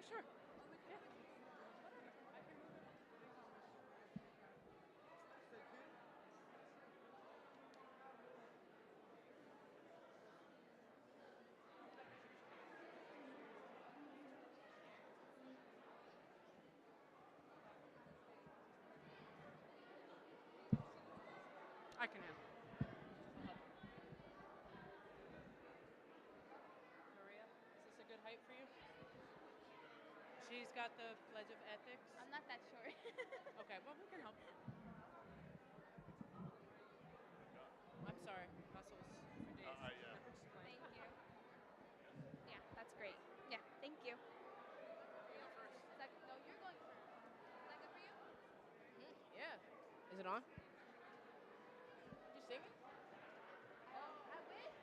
Oh, sure. Yeah. I can handle it. I'll help. Maria, is this a good height for you? She's got the Pledge of Ethics. I'm not that short. Okay, well, we can help. I'm sorry. Muscles for days. Yeah. No, I'm just playing. Thank you. Yeah, that's great. Yeah, thank you. You go first. No, you're going first. Is that good for you? Yeah. Is it on? You singing? I wish.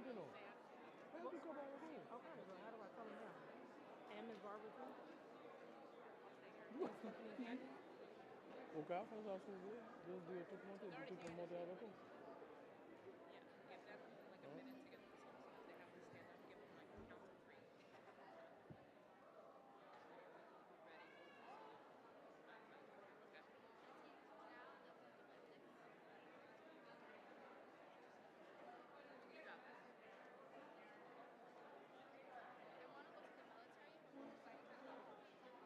Monte no? Say after. Ven Well, tu copa de tú. okay, so how do I tell him now? And Miss Barbara too? I'll say her. And Stephanie Cannon? O que ela faz a sua vida, Deus deu tudo Monte, They're already tudo here. Monte ela com. Yeah, give them like a minute to get themselves so that they have to stand up. Give them like count to 3. Ready? Salute. Okay. The teams now, they'll be here by 6. You got this. I want to go to the military, but we're deciding to go to the temple.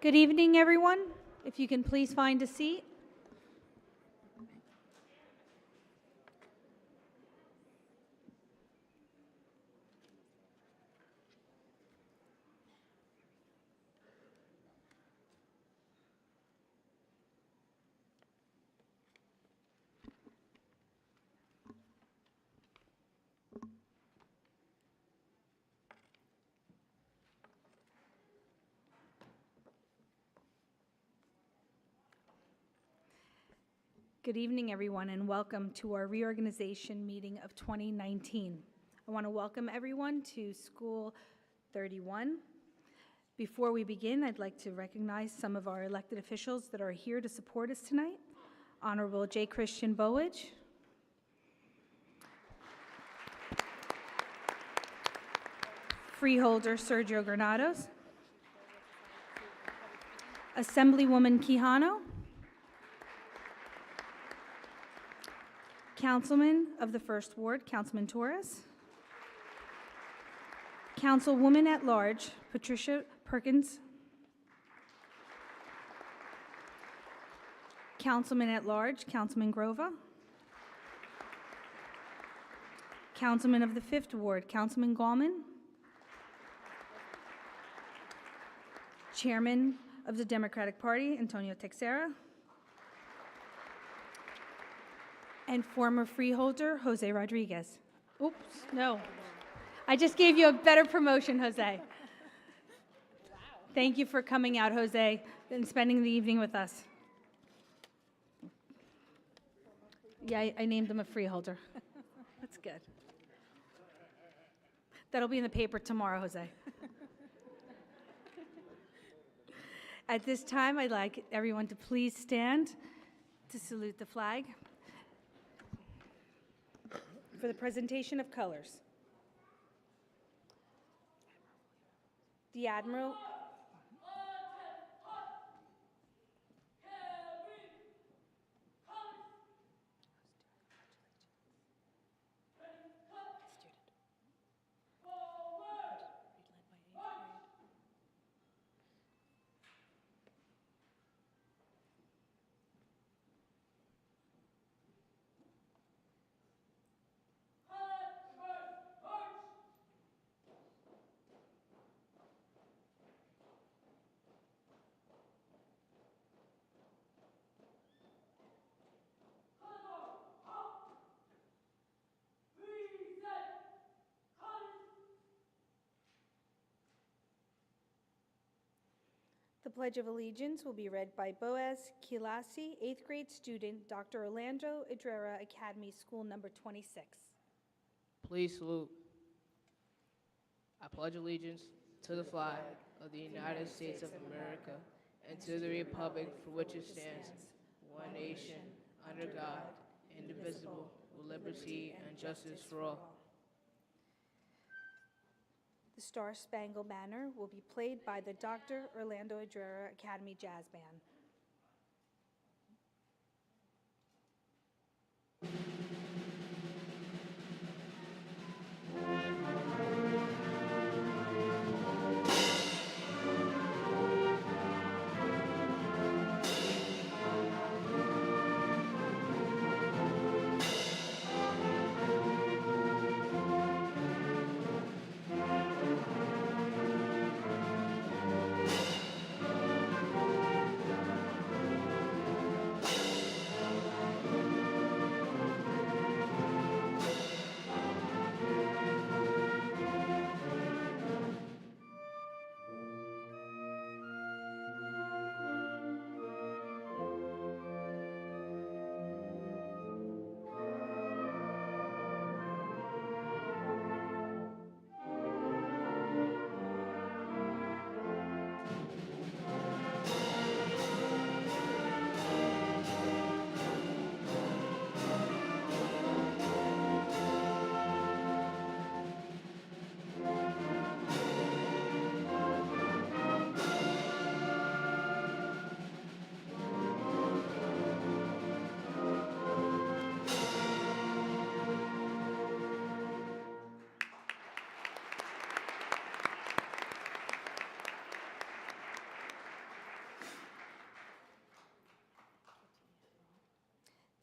Good evening, everyone. If you can please find a seat. Good evening, everyone, and welcome to our reorganization meeting of 2019. I want to welcome everyone to School 31. Before we begin, I'd like to recognize some of our elected officials that are here to support us tonight. Honorable J. Christian Bowidge, Freeholder Sergio Granados, Assemblywoman Quijano, Councilman of the First Ward, Councilman Torres, Councilwoman at Large, Patricia Perkins, Councilman at Large, Councilman Grova, Councilman of the Fifth Ward, Councilman Gallman, Chairman of the Democratic Party, Antonio Texera, and former freeholder, Jose Rodriguez. Oops, no. I just gave you a better promotion, Jose. Thank you for coming out, Jose, and spending the evening with us. Yeah, I named him a freeholder. That's good. That'll be in the paper tomorrow, Jose. At this time, I'd like everyone to please stand to salute the flag for the presentation of colors. The Admiral. The Pledge of Allegiance will be read by Boaz Kilasi, 8th grade student, Dr. Orlando Edreira Academy, School number 26. Please salute. I pledge allegiance to the flag of the United States of America and to the republic for which it stands, one nation, under God, indivisible, with liberty and justice for all. The Star Spangled Banner will be played by the Dr. Orlando Edreira Academy Jazz Band.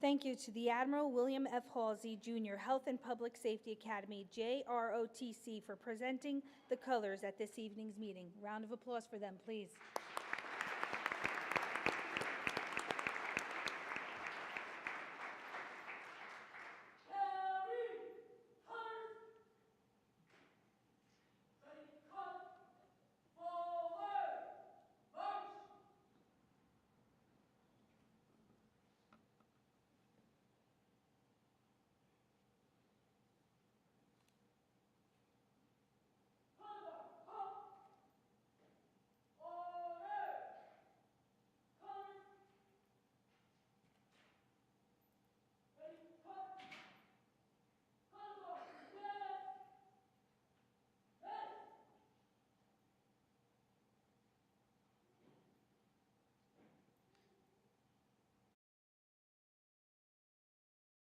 Thank you to the Admiral William F. Halsey Jr. Health and Public Safety Academy, JROTC, for presenting the colors at this evening's meeting. Round of applause for them, please.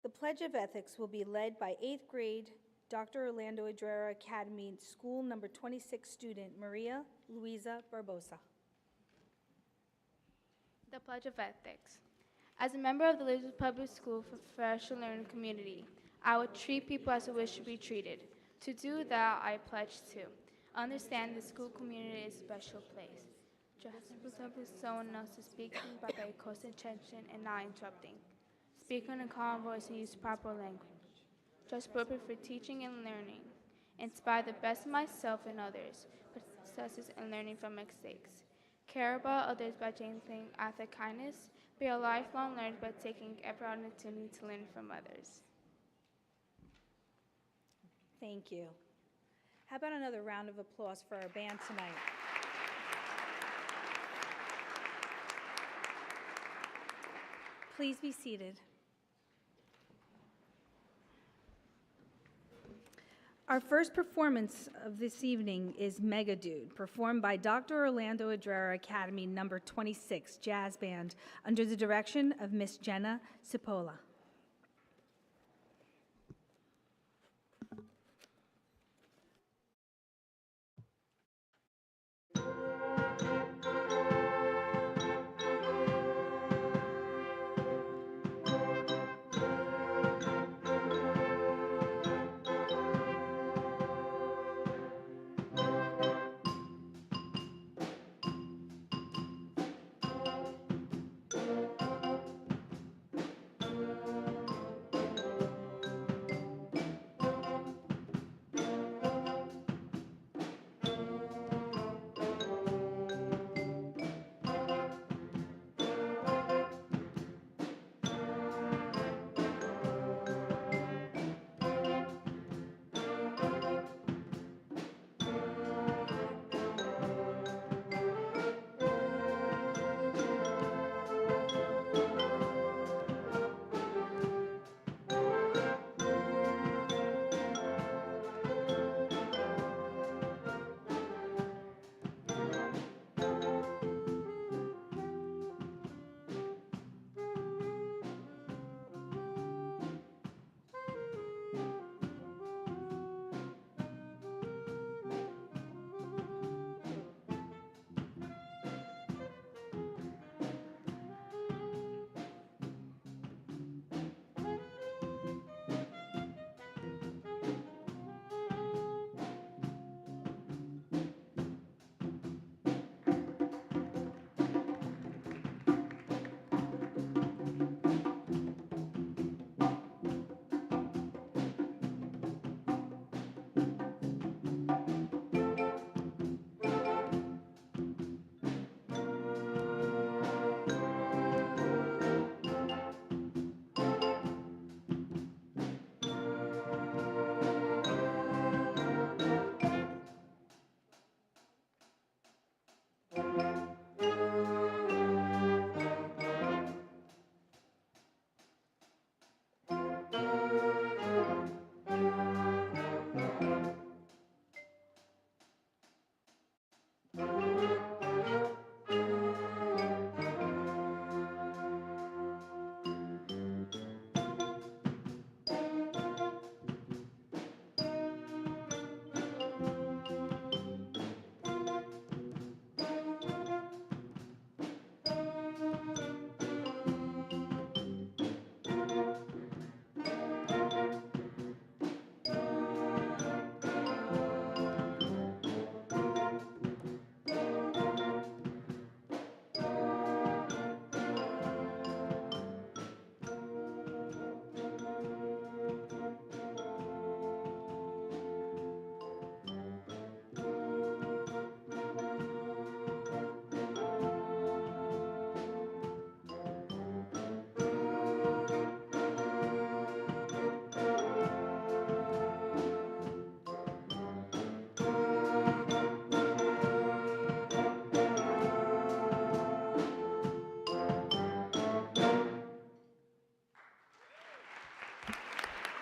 The Pledge of Ethics will be led by 8th grade Dr. Orlando Edreira Academy School number 26 student Maria Luisa Barbosa. The Pledge of Ethics. As a member of the Elizabeth Public School for Professional Learning Community, I would treat people as I wish to be treated. To do that, I pledge to understand the school community is a special place. Just protect someone else's speaking by very close attention and not interrupting. Speak in a calm voice and use proper language. Just appropriate for teaching and learning. Inspire the best of myself and others, but successes and learning from mistakes. Care about others by genuine act of kindness. Be a lifelong learner by taking every opportunity to learn from others. Thank you. How about another round of applause for our band tonight? Please be seated. Our first performance of this evening is Mega Dude, performed by Dr. Orlando Edreira Academy number 26 Jazz Band under the direction of Miss Jenna Cipolla.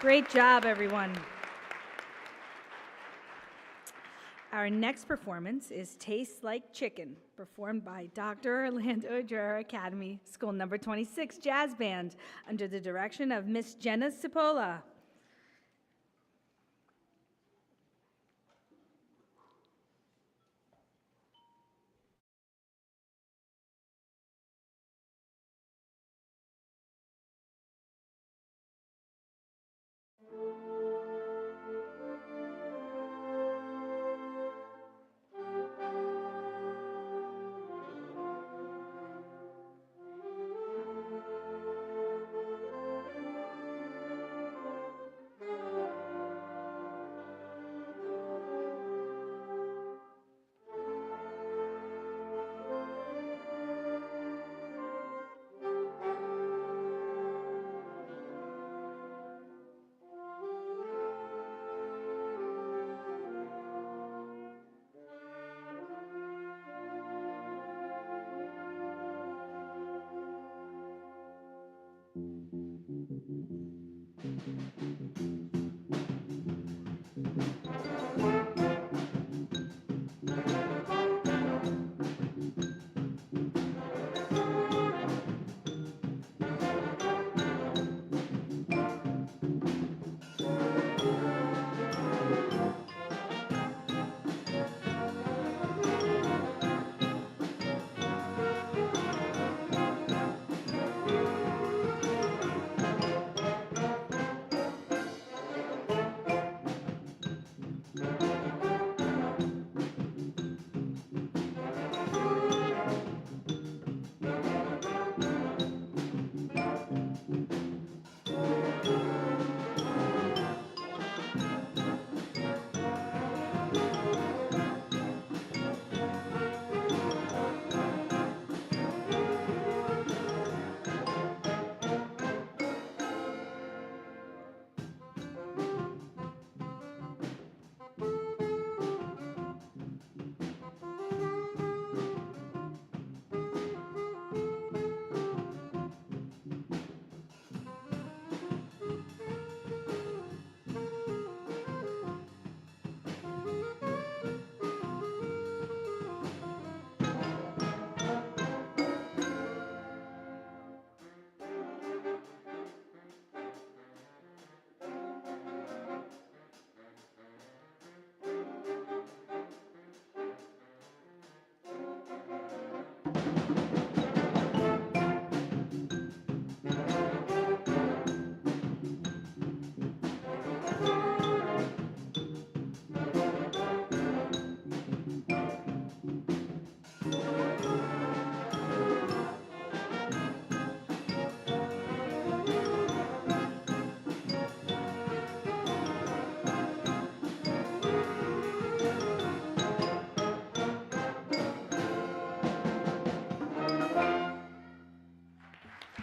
Great job, everyone. Our next performance is Tastes Like Chicken, performed by Dr. Orlando Edreira Academy, School Number 26 Jazz Band, under the direction of Miss Jenna Cipolla.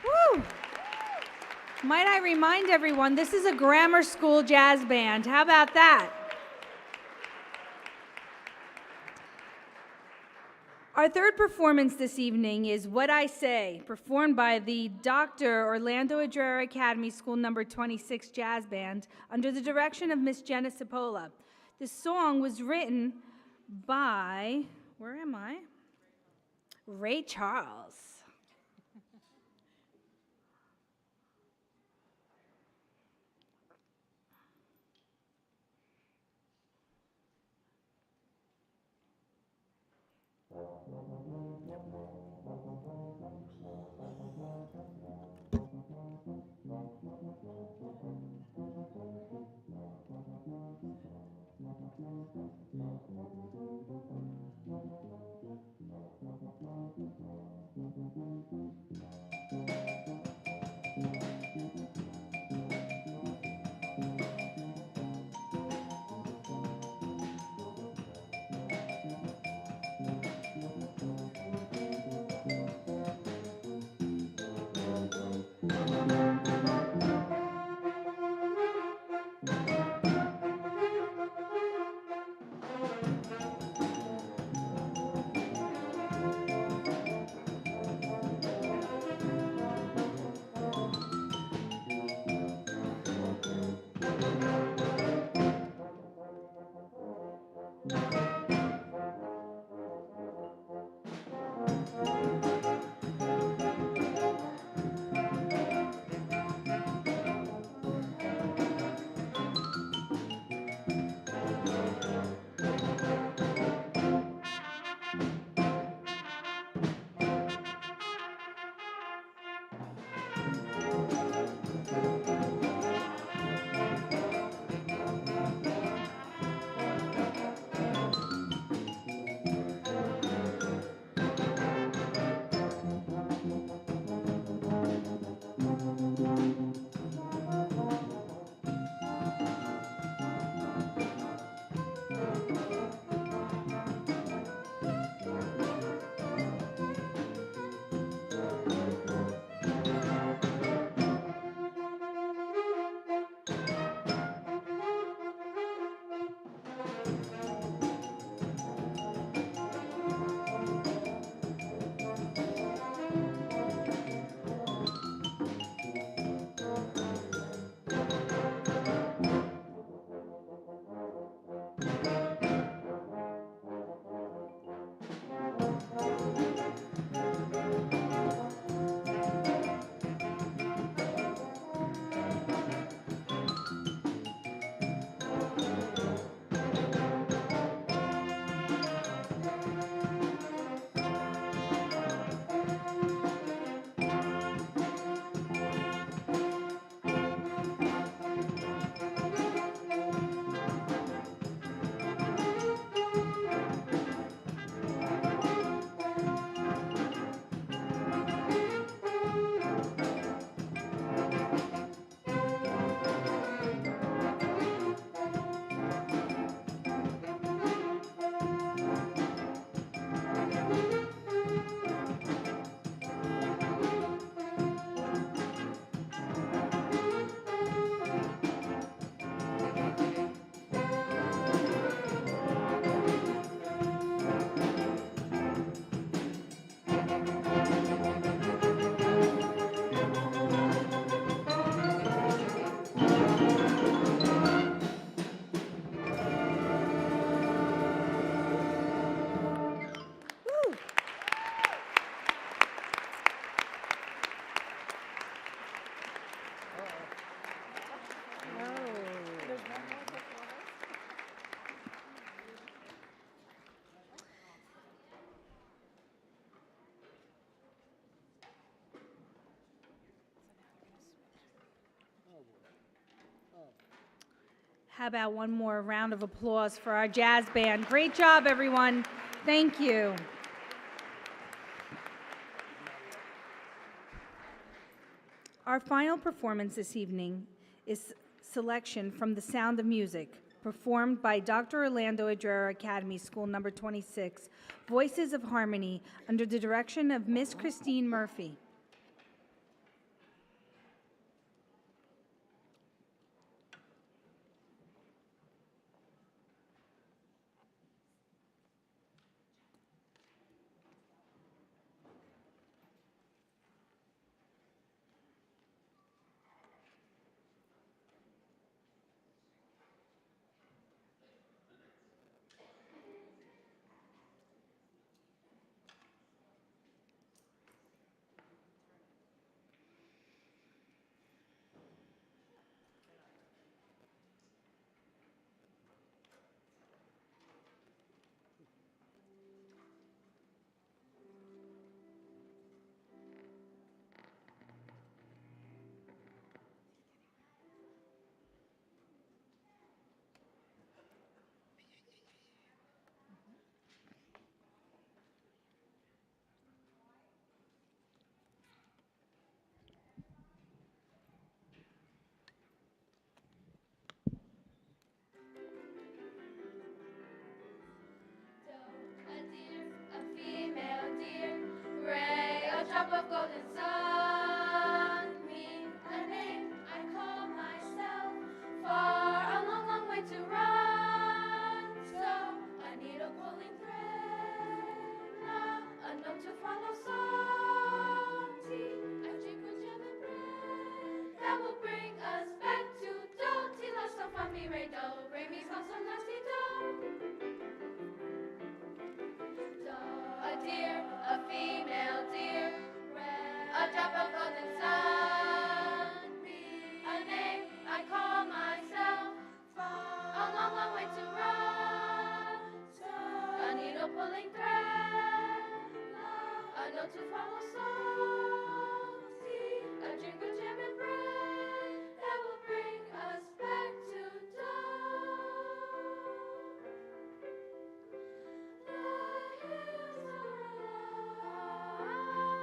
Woo! Might I remind everyone, this is a grammar school jazz band. How about that? Our third performance this evening is What I Say, performed by the Dr. Orlando Edreira Academy School Number 26 Jazz Band under the direction of Miss Jenna Cipolla. The song was written by, where am I? Ray Charles. How about one more round of applause for our jazz band? Great job, everyone. Thank you. Our final performance this evening is selection from The Sound of Music, performed by Dr. Orlando Edreira Academy School Number 26, Voices of Harmony, under the direction of Miss Christine Murphy. Drop of golden sun, me, a name I call myself. Far, a long, long way to run. So, a needle pulling thread, a note to follow, salty. I drink with jam and bread. That will bring us back to do. Ti la so fa mi re do, re mi fa sol la si do. A deer, a female deer, a drop of golden sun, a name I call myself, a long, long way to run, a needle pulling thread, a note to follow, salty, a drink of jam and bread, that will bring us back to dawn.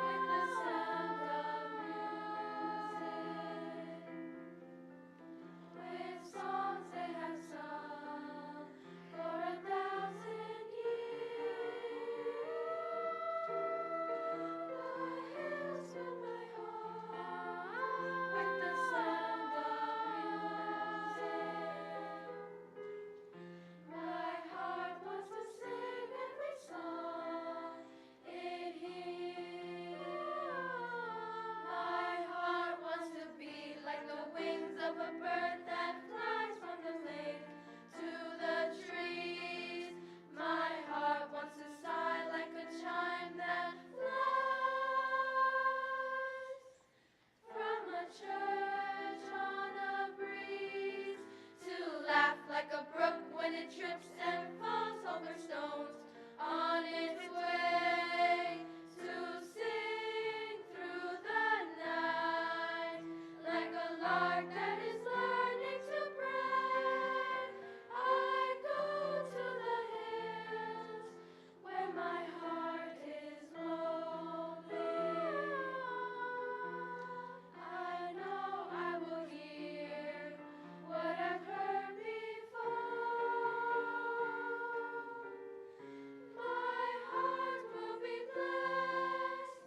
With the sound of music, with songs they have sung for 1,000 years. The hills fill my heart with the sound of music. My heart wants to sing every song it hears. My heart wants to be like the wings of a bird that flies from the lake to the trees. My heart wants to sigh like a chime that flies from a church on a breeze, to laugh like a brook when it trips and falls over stones on its way, to sing through the night like a lark that is learning to pray. I go to the hills where my heart is lonely. I know I will hear what I've heard before. My heart will be blessed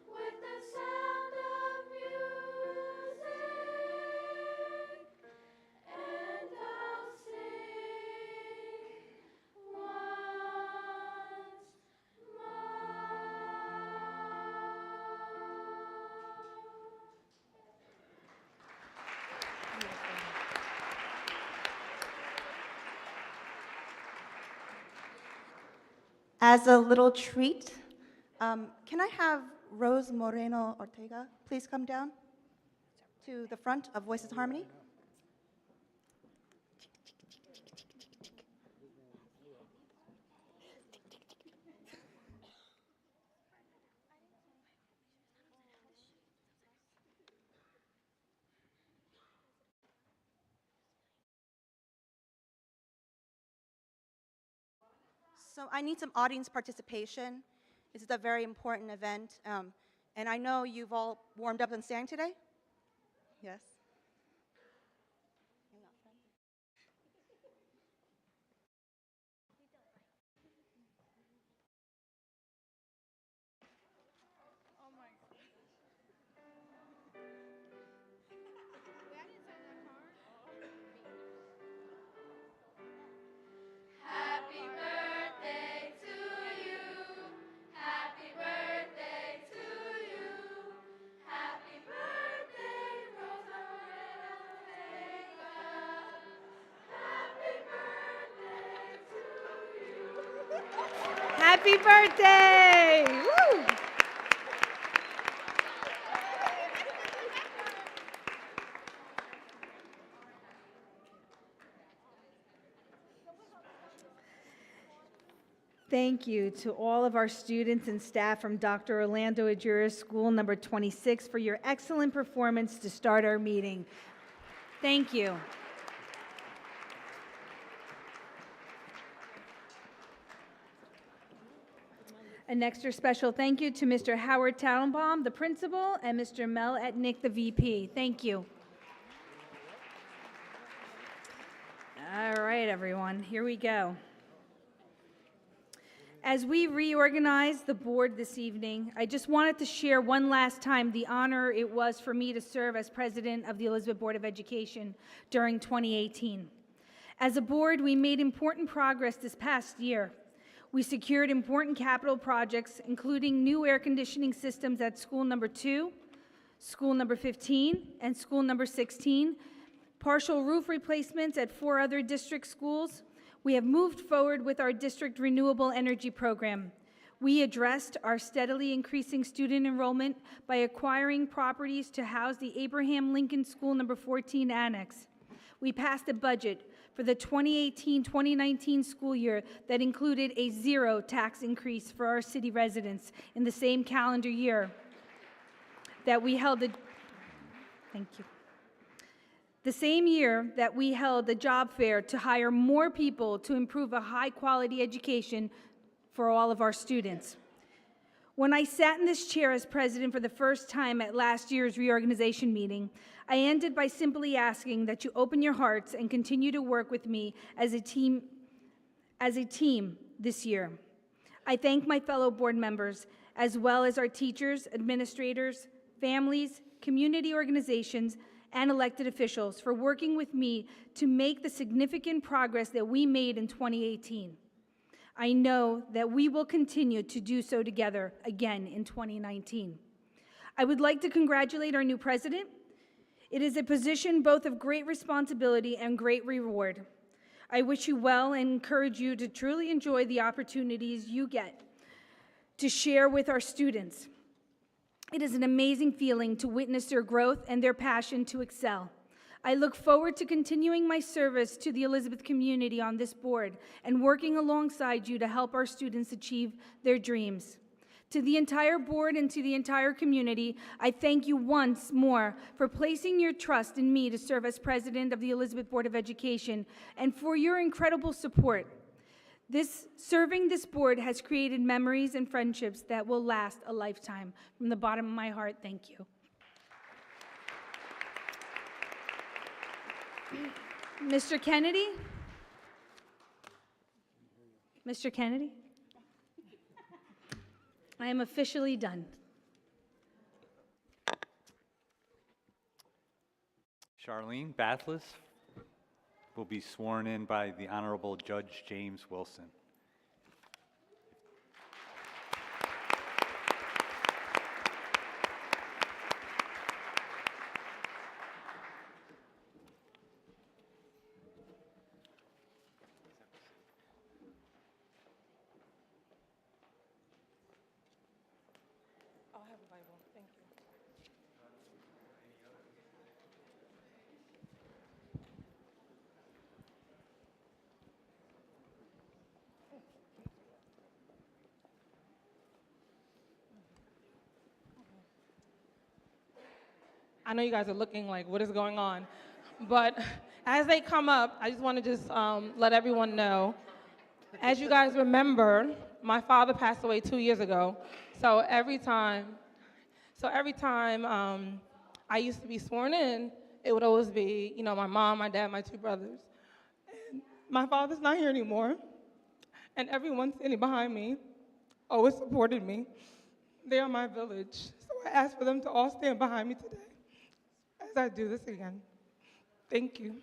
with the sound of music, and I'll sing once As a little treat, can I have Rose Moreno Ortega please come down to the front of Voices Harmony? So I need some audience participation. This is a very important event. And I know you've all warmed up and sang today? Yes? Happy birthday to you. Happy birthday to you. Happy birthday, Rosa Ortega. Happy birthday to you. Happy birthday! Woo! Thank you to all of our students and staff from Dr. Orlando Edreira School number 26 for your excellent performance to start our meeting. Thank you. An extra special thank you to Mr. Howard Tannenbaum, the principal, and Mr. Mel Etnick, the VP. Thank you. All right, everyone, here we go. As we reorganize the board this evening, I just wanted to share one last time the honor it was for me to serve as president of the Elizabeth Board of Education during 2018. As a board, we made important progress this past year. We secured important capital projects, including new air conditioning systems at school number 2, school number 15, and school number 16, partial roof replacements at 4 other district schools. We have moved forward with our district renewable energy program. We addressed our steadily increasing student enrollment by acquiring properties to house the Abraham Lincoln School number 14 annex. We passed a budget for the 2018-2019 school year that included a 0 tax increase for our city residents in the same calendar year that we held a, thank you. The same year that we held a job fair to hire more people to improve a high-quality education for all of our students. When I sat in this chair as president for the first time at last year's reorganization meeting, I ended by simply asking that you open your hearts and continue to work with me as a team this year. I thank my fellow board members, as well as our teachers, administrators, families, community organizations, and elected officials for working with me to make the significant progress that we made in 2018. I know that we will continue to do so together again in 2019. I would like to congratulate our new president. It is a position both of great responsibility and great reward. I wish you well and encourage you to truly enjoy the opportunities you get to share with our students. It is an amazing feeling to witness their growth and their passion to excel. I look forward to continuing my service to the Elizabeth community on this board and working alongside you to help our students achieve their dreams. To the entire board and to the entire community, I thank you once more for placing your trust in me to serve as president of the Elizabeth Board of Education and for your incredible support. Serving this board has created memories and friendships that will last a lifetime. From the bottom of my heart, thank you. Mr. Kennedy? Mr. Kennedy? I am officially done. Charlene Bathlis will be sworn in by the Honorable Judge James Wilson. I'll have a Bible. Thank you. I know you guys are looking like, what is going on? But as they come up, I just want to let everyone know As you guys remember, my father passed away 2 years ago. So every time, I used to be sworn in, it would always be, my mom, my dad, my two brothers. And my father's not here anymore, and everyone standing behind me always supported me. They are my village, so I ask for them to all stand behind me today as I do this again. Thank you.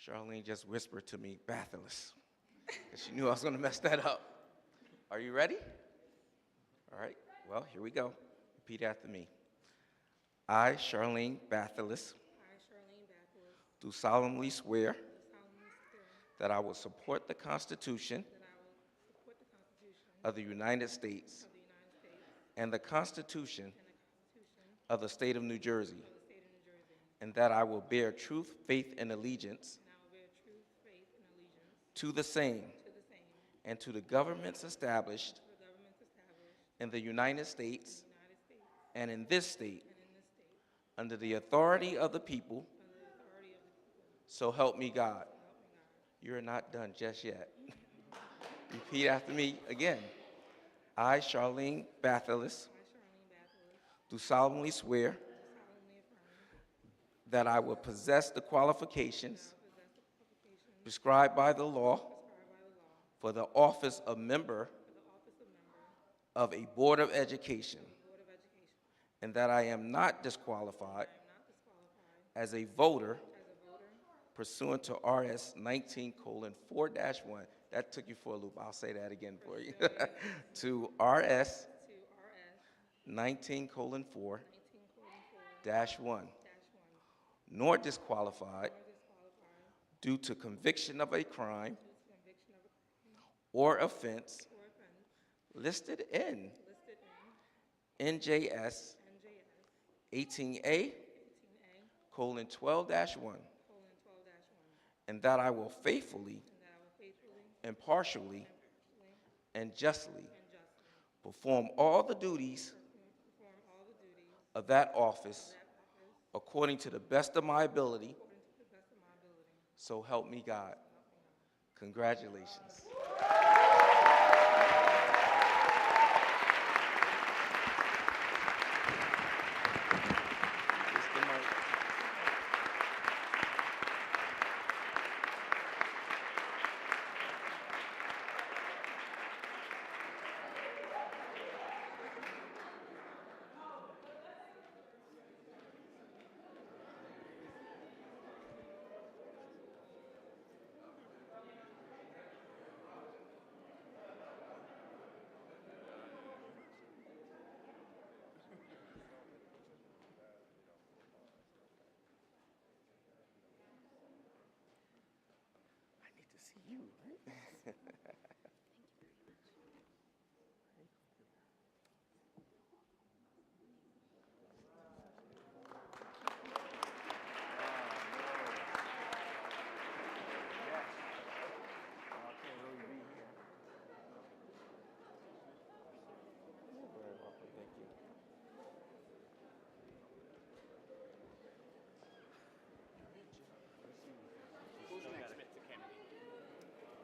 Charlene just whispered to me, Bathyllus, because she knew I was going to mess that up. Are you ready? All right, well, here we go. Repeat after me. I, Charlene Bathyllus, do solemnly swear that I will support the Constitution of the United States and the Constitution of the State of New Jersey, and that I will bear truth, faith, and allegiance to the same and to the governments established in the United States and in this state under the authority of the people, so help me God. You're not done just yet. Repeat after me again. I, Charlene Bathyllus, do solemnly swear that I will possess the qualifications prescribed by the law for the office of member of a Board of Education, and that I am not disqualified as a voter pursuant to RS 19:4-1. That took you for a loop. I'll say that again for you. To RS 19:4-1, nor disqualified due to conviction of a crime or offense listed in NJS 18A:12-1, and that I will faithfully, impartially, and justly perform all the duties of that office according to the best of my ability, so help me God. Congratulations. See you, right?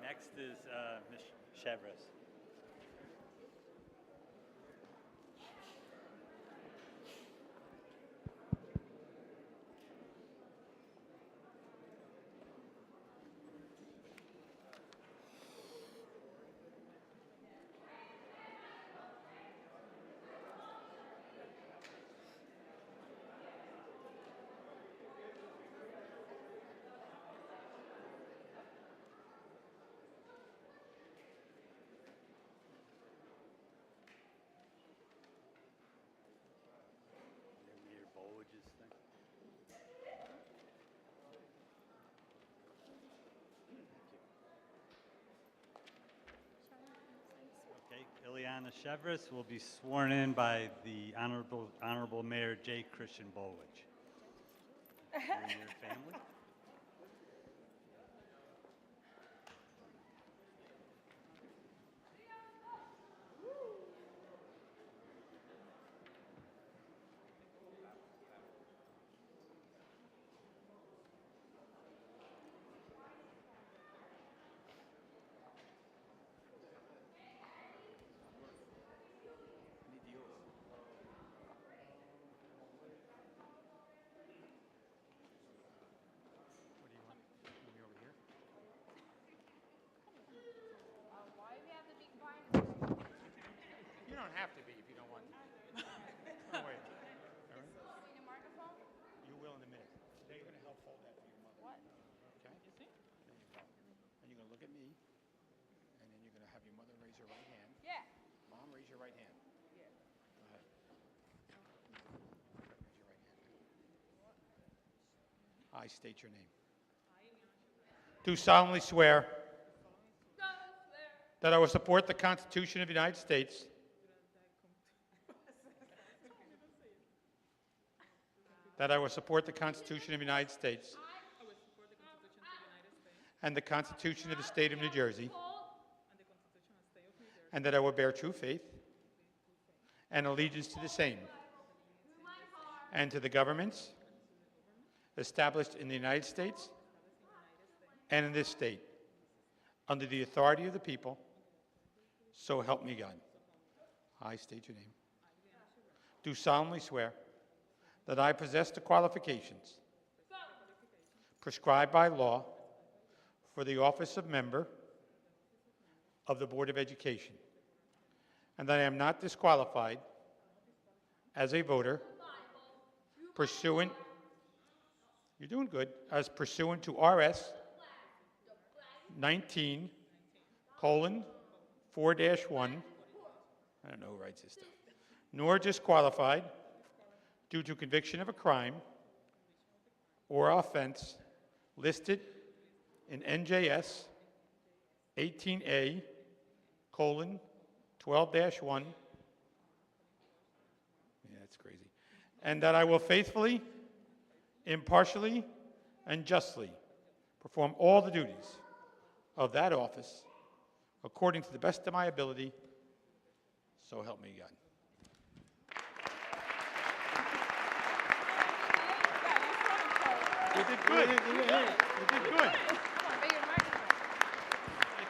Next is Ms. Chevres. Mariana Chevres will be sworn in by the Honorable Mayor J. Christian Bolwich. You and your family. You don't have to be if you don't want to. Oh, wait. All right. You will in a minute. Now you're going to help hold that for your mother. What? Okay? You see? There you go. And you're going to look at me, and then you're going to have your mother raise her right hand. Yeah. Mom, raise your right hand. Yeah. Go ahead. Raise your right hand. I state your name. Do solemnly swear that I will support the Constitution of the United States that I will support the Constitution of the United States and the Constitution of the State of New Jersey, and that I will bear true faith and allegiance to the same and to the governments established in the United States and in this state under the authority of the people, so help me God. I state your name. Do solemnly swear that I possess the qualifications prescribed by law for the office of member of the Board of Education, and that I am not disqualified as a voter pursuant, you're doing good, as pursuant to RS 19:4-1, I don't know who writes this stuff, nor disqualified due to conviction of a crime or offense listed in NJS 18A:12-1. Yeah, that's crazy. And that I will faithfully, impartially, and justly perform all the duties of that office according to the best of my ability, so help me God. You did good. You did good.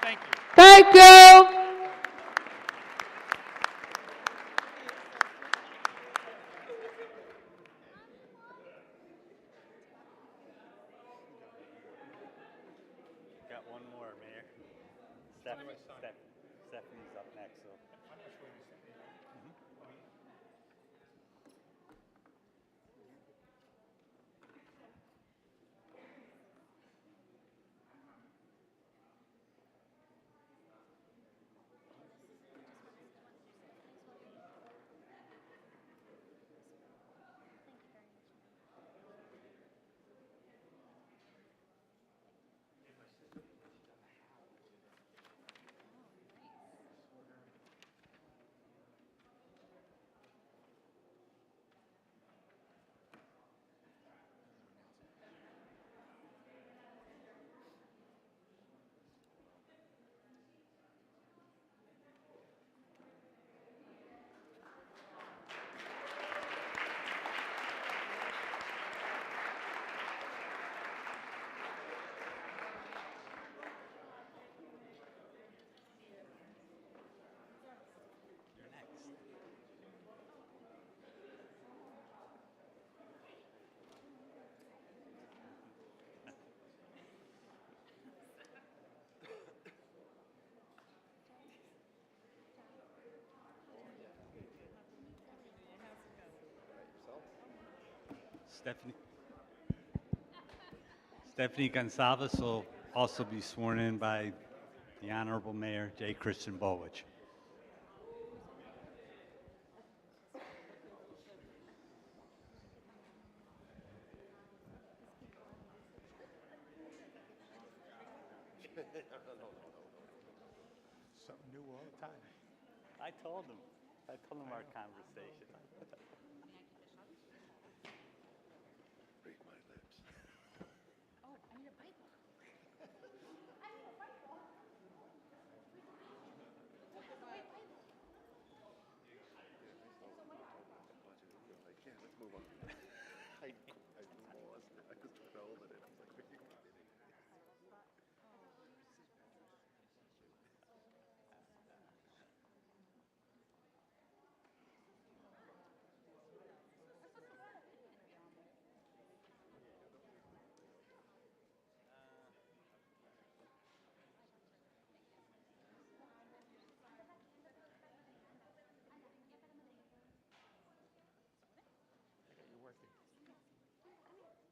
Thank you. Thank you. Got one more, Mayor. Stephanie's up next, so. Stephanie Gonsalves will also be sworn in by the Honorable Mayor J. Christian Bolwich. Something new all the time. I told him our conversation. Break my lips. Oh, I need a bite book. I can't. Let's move on. I lost it. I just fell in it. I was like, are you kidding? You're working. Did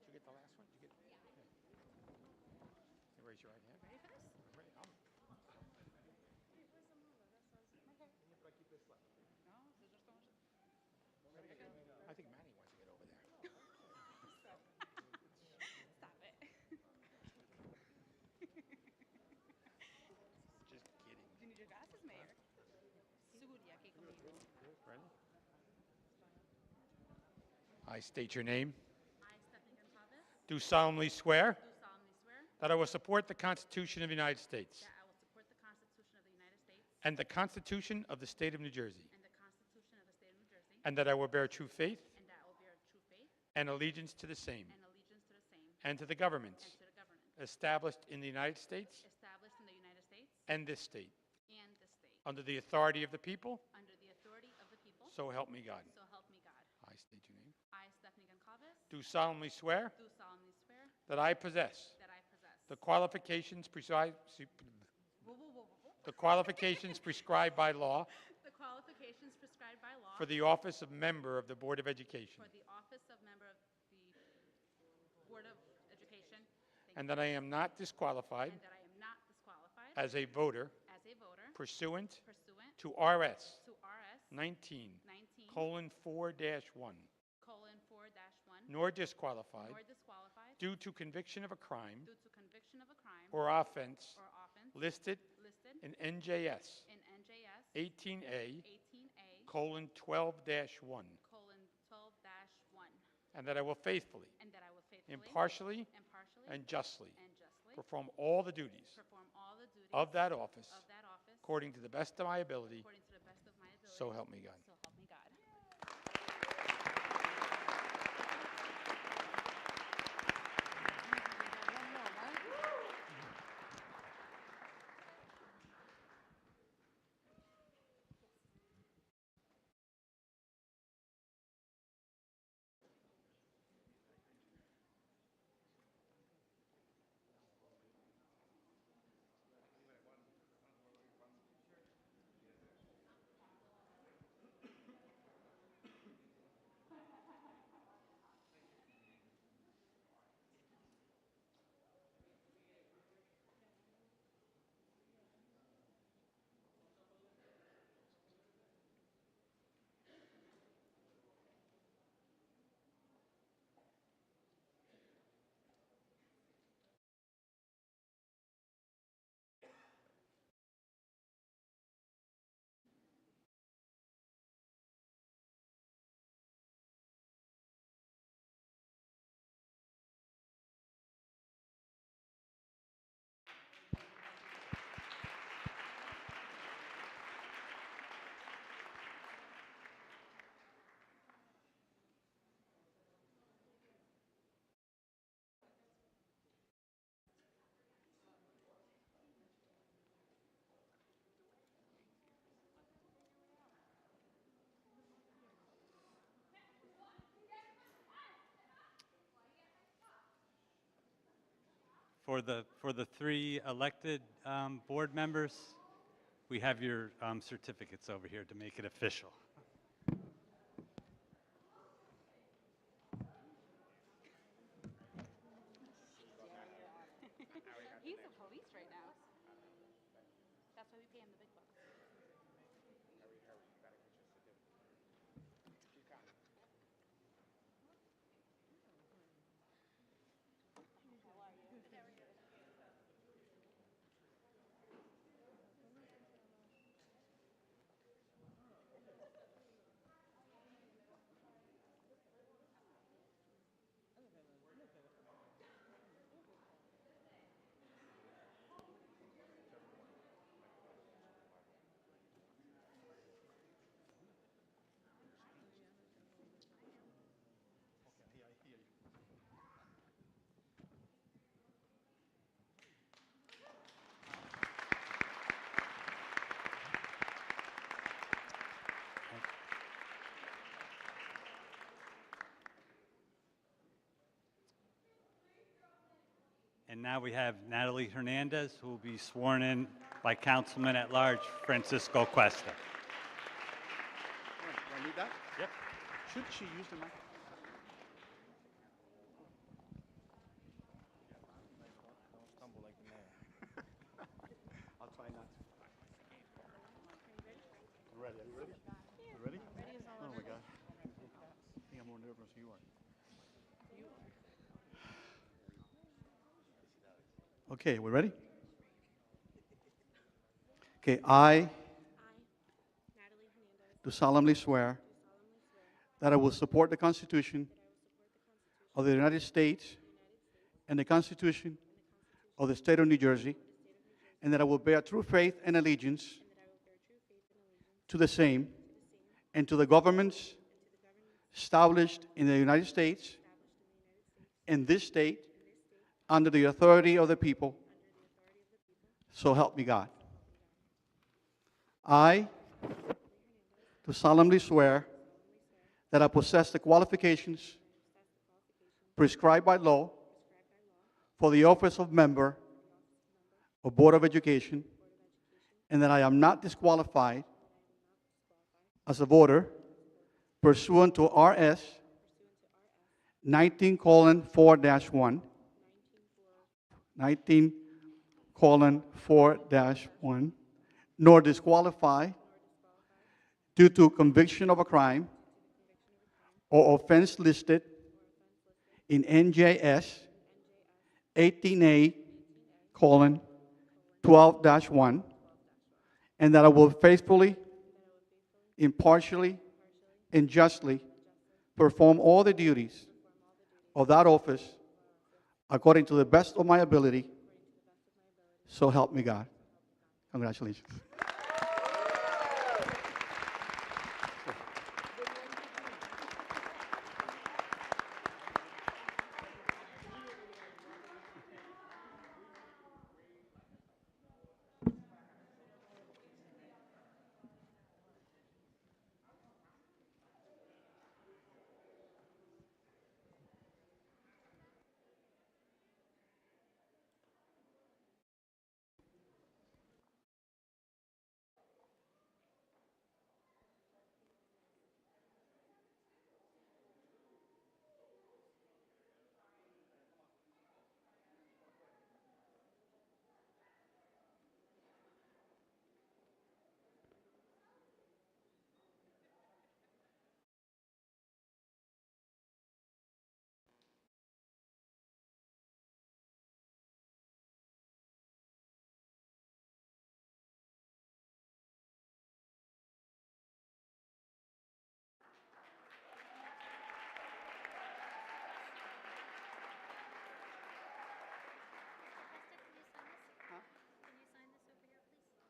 you get the last one? Did you get? You raise your right hand. Ready for this? Ready. No, so just don't. I think Manny wants to get over there. Stop it. Just kidding. Do you need your glasses, Mayor? Seguridad aquí conmigo. Ready? I state your name. I, Stephanie Gonzalez, Do solemnly swear do solemnly swear that I will support the Constitution of the United States that I will support the Constitution of the United States and the Constitution of the State of New Jersey, and the Constitution of the State of New Jersey, and that I will bear true faith and that I will bear true faith and allegiance to the same and allegiance to the same and to the governments and to the government established in the United States established in the United States and this state, and this state, under the authority of the people, under the authority of the people, so help me God. so help me God. I state your name. I, Stephanie Gonzalez, Do solemnly swear do solemnly swear that I possess that I possess the qualifications prescribed Whoa, whoa, whoa, whoa, whoa. the qualifications prescribed by law The qualifications prescribed by law for the office of member of the Board of Education, for the office of member of the Board of Education. Thank and you. that I am not disqualified And that I am not disqualified as a voter as a voter pursuant pursuant to RS to RS 19:4-1, 19:4-1, nor disqualified nor disqualified due to conviction of a crime due to conviction of a crime or offense or offense listed listed in NJS in NJS 18A:12-1, 18A:12-1, and that I will faithfully, and that I will faithfully, impartially, impartially, and justly and justly perform all the duties perform all the duties of that office of that office according to the best of my ability, according to the best of my ability. so help me God. So help me God. For the three elected board members, we have your certificates over here to make it official. He's the police right now. That's why we pay him the big bucks. And now we have Natalie Hernandez, who will be sworn in by Councilman at Large Francisco Cuesta. Do I need that? Yep. Should she use the mic? Stumble like the man. I'll try not to. You ready? Are you ready? You ready? Oh my God. I think I'm more nervous than you are. Okay, we ready? Okay, I do solemnly swear that I will support the Constitution of the United States and the Constitution of the State of New Jersey, and that I will bear true faith and allegiance to the same and to the governments established in the United States and this state under the authority of the people. So help me God. I do solemnly swear that I possess the qualifications prescribed by law for the office of member of Board of Education, and that I am not disqualified as a voter pursuant to RS 19:4-1, 19:4-1, nor disqualified due to conviction of a crime or offense listed in NJS 18A:12-1, and that I will faithfully, impartially, and justly perform all the duties of that office according to the best of my ability. So help me God. Congratulations.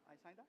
I signed that?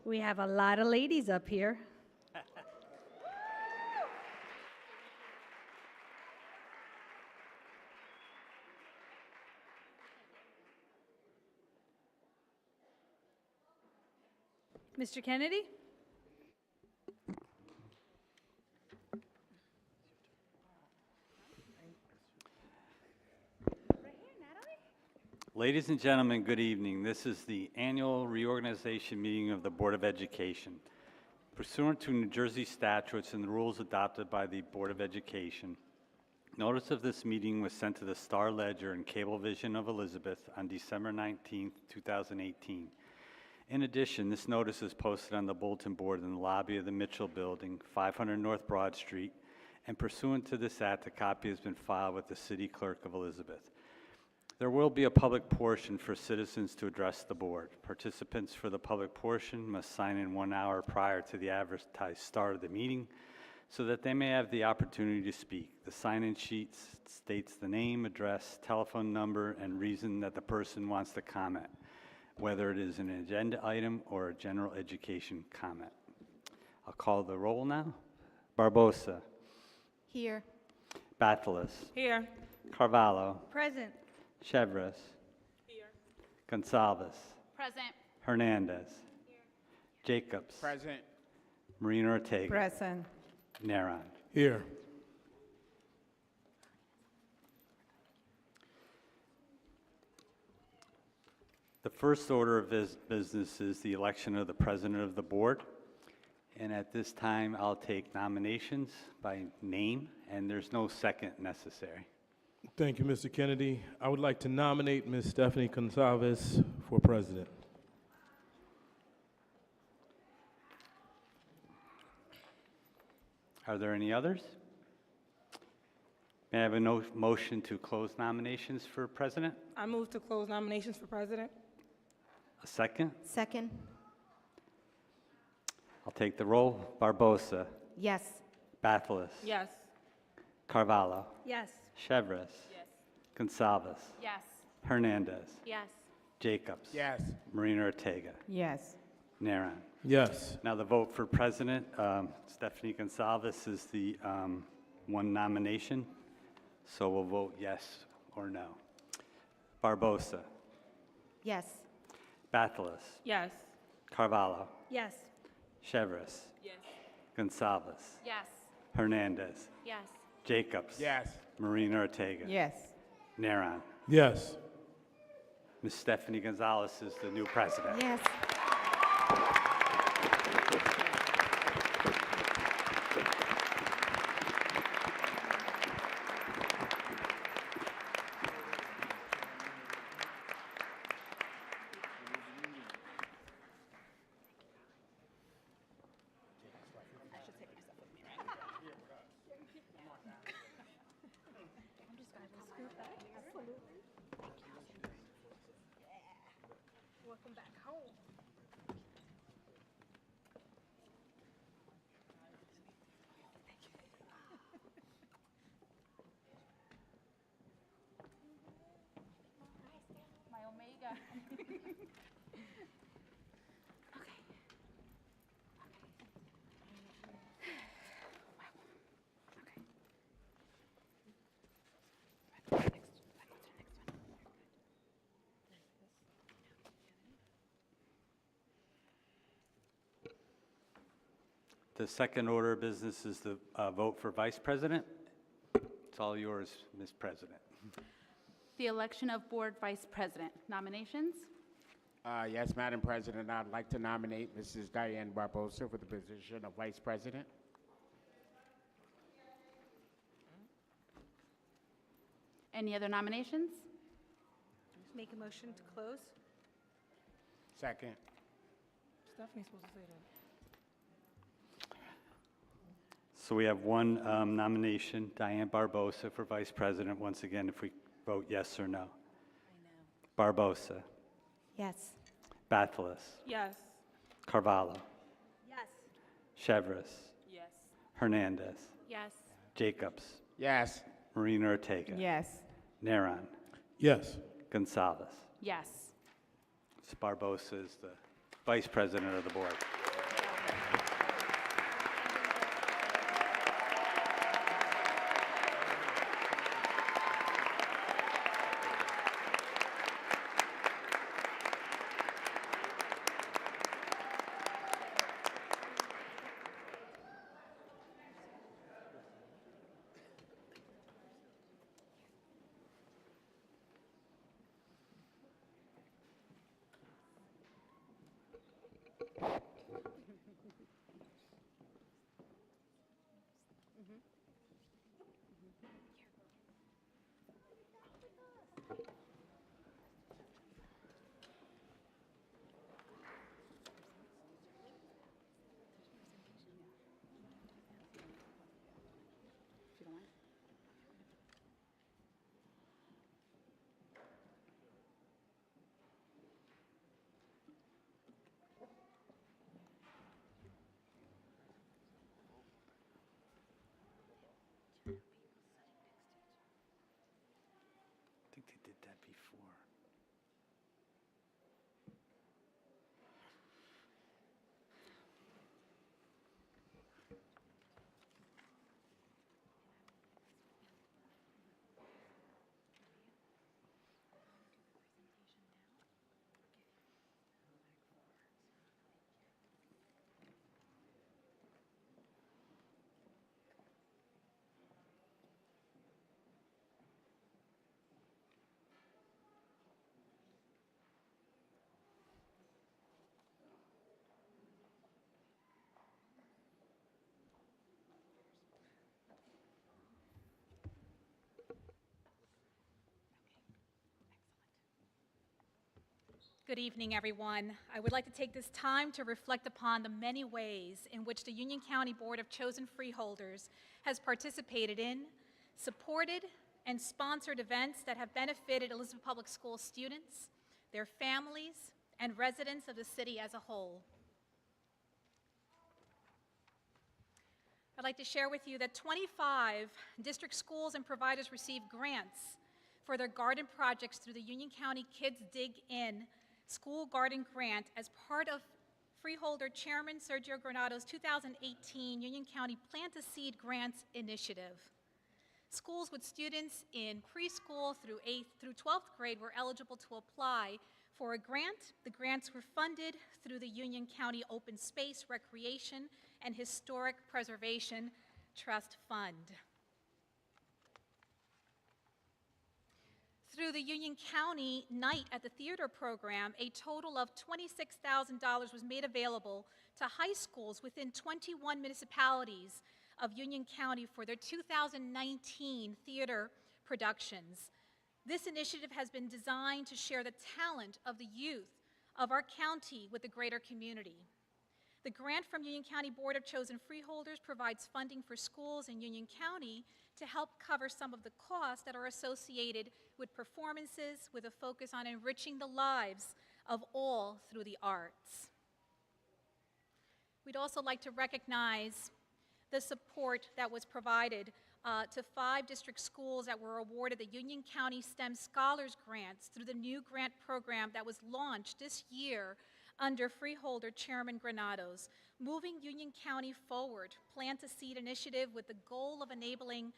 We have a lot of ladies up here. Mr. Kennedy? Ladies and gentlemen, good evening. This is the annual reorganization meeting of the Board of Education. Pursuant to New Jersey statutes and the rules adopted by the Board of Education, notice of this meeting was sent to the Star Ledger and Cablevision of Elizabeth on December 19, 2018, In addition, this notice is posted on the bulletin board in the lobby of the Mitchell Building, 500 North Broad Street, and pursuant to this act, a copy has been filed with the City Clerk of Elizabeth. There will be a public portion for citizens to address the board. Participants for the public portion must sign in 1 hour prior to the advertised start of the meeting so that they may have the opportunity to speak. The sign-in sheet states the name, address, telephone number, and reason that the person wants to comment, whether it is an agenda item or a general education comment. I'll call the roll now. Barbosa. Here. Batalis. Here. Carvalho. Present. Chevres. Here. Gonsalves. Present. Hernandez. Jacobs. Present. Marina Ortega. Present. Naron. Here. The first order of business is the election of the president of the board. And at this time, I'll take nominations by name, and there's no second necessary. Thank you, Mr. Kennedy. I would like to nominate Ms. Stephanie Gonsalves for president. Are there any others? May I have a motion to close nominations for president? I move to close nominations for president. A second? Second. I'll take the roll. Barbosa. Yes. Batalis. Yes. Carvalho. Yes. Chevres. Yes. Gonsalves. Yes. Hernandez. Yes. Jacobs. Yes. Marina Ortega. Yes. Naron. Yes. Now the vote for president, Stephanie Gonsalves is the one nomination, so we'll vote yes or no. Barbosa. Yes. Batalis. Yes. Carvalho. Yes. Chevres. Yes. Gonsalves. Yes. Hernandez. Yes. Jacobs. Yes. Marina Ortega. Yes. Naron. Yes. Ms. Stephanie Gonzalez is the new president. Yes. Welcome back home. My Omega. The second order of business is the vote for vice president. It's all yours, Ms. President. The election of board vice president. Nominations? Yes, Madam President, I'd like to nominate Mrs. Diane Barbosa for the position of Vice President. Any other nominations? Make a motion to close. Second. Stephanie's supposed to say that. So we have one nomination, Diane Barbosa for vice president. Once again, if we vote yes or no. Barbosa. Yes. Batalis. Yes. Carvalho. Yes. Chevres. Yes. Hernandez. Yes. Jacobs. Yes. Marina Ortega. Yes. Naron. Yes. Gonsalves. Yes. Ms. Barbosa is the vice president of the board. Good evening, everyone. I would like to take this time to reflect upon the many ways in which the Union County Board of Chosen Freeholders has participated in, supported, and sponsored events that have benefited Elizabeth Public School students, their families, and residents of the city as a whole. I'd like to share with you that 25 district schools and providers received grants for their garden projects through the Union County Kids Dig In School Garden Grant as part of Freeholder Chairman Sergio Granado's 2018 Union County Plant a Seed Grants Initiative. Schools with students in preschool through 8th through 12th grade were eligible to apply for a grant. The grants were funded through the Union County Open Space, Recreation, and Historic Preservation Trust Fund. Through the Union County Night at the Theater program, a total of $26,000 was made available to high schools within 21 municipalities of Union County for their 2019 theater productions. This initiative has been designed to share the talent of the youth of our county with the greater community. The grant from Union County Board of Chosen Freeholders provides funding for schools in Union County to help cover some of the costs that are associated with performances with a focus on enriching the lives of all through the arts. We'd also like to recognize the support that was provided to 5 district schools that were awarded the Union County STEM Scholars Grants through the new grant program that was launched this year under Freeholder Chairman Granados, moving Union County forward, Plant a Seed initiative with the goal of enabling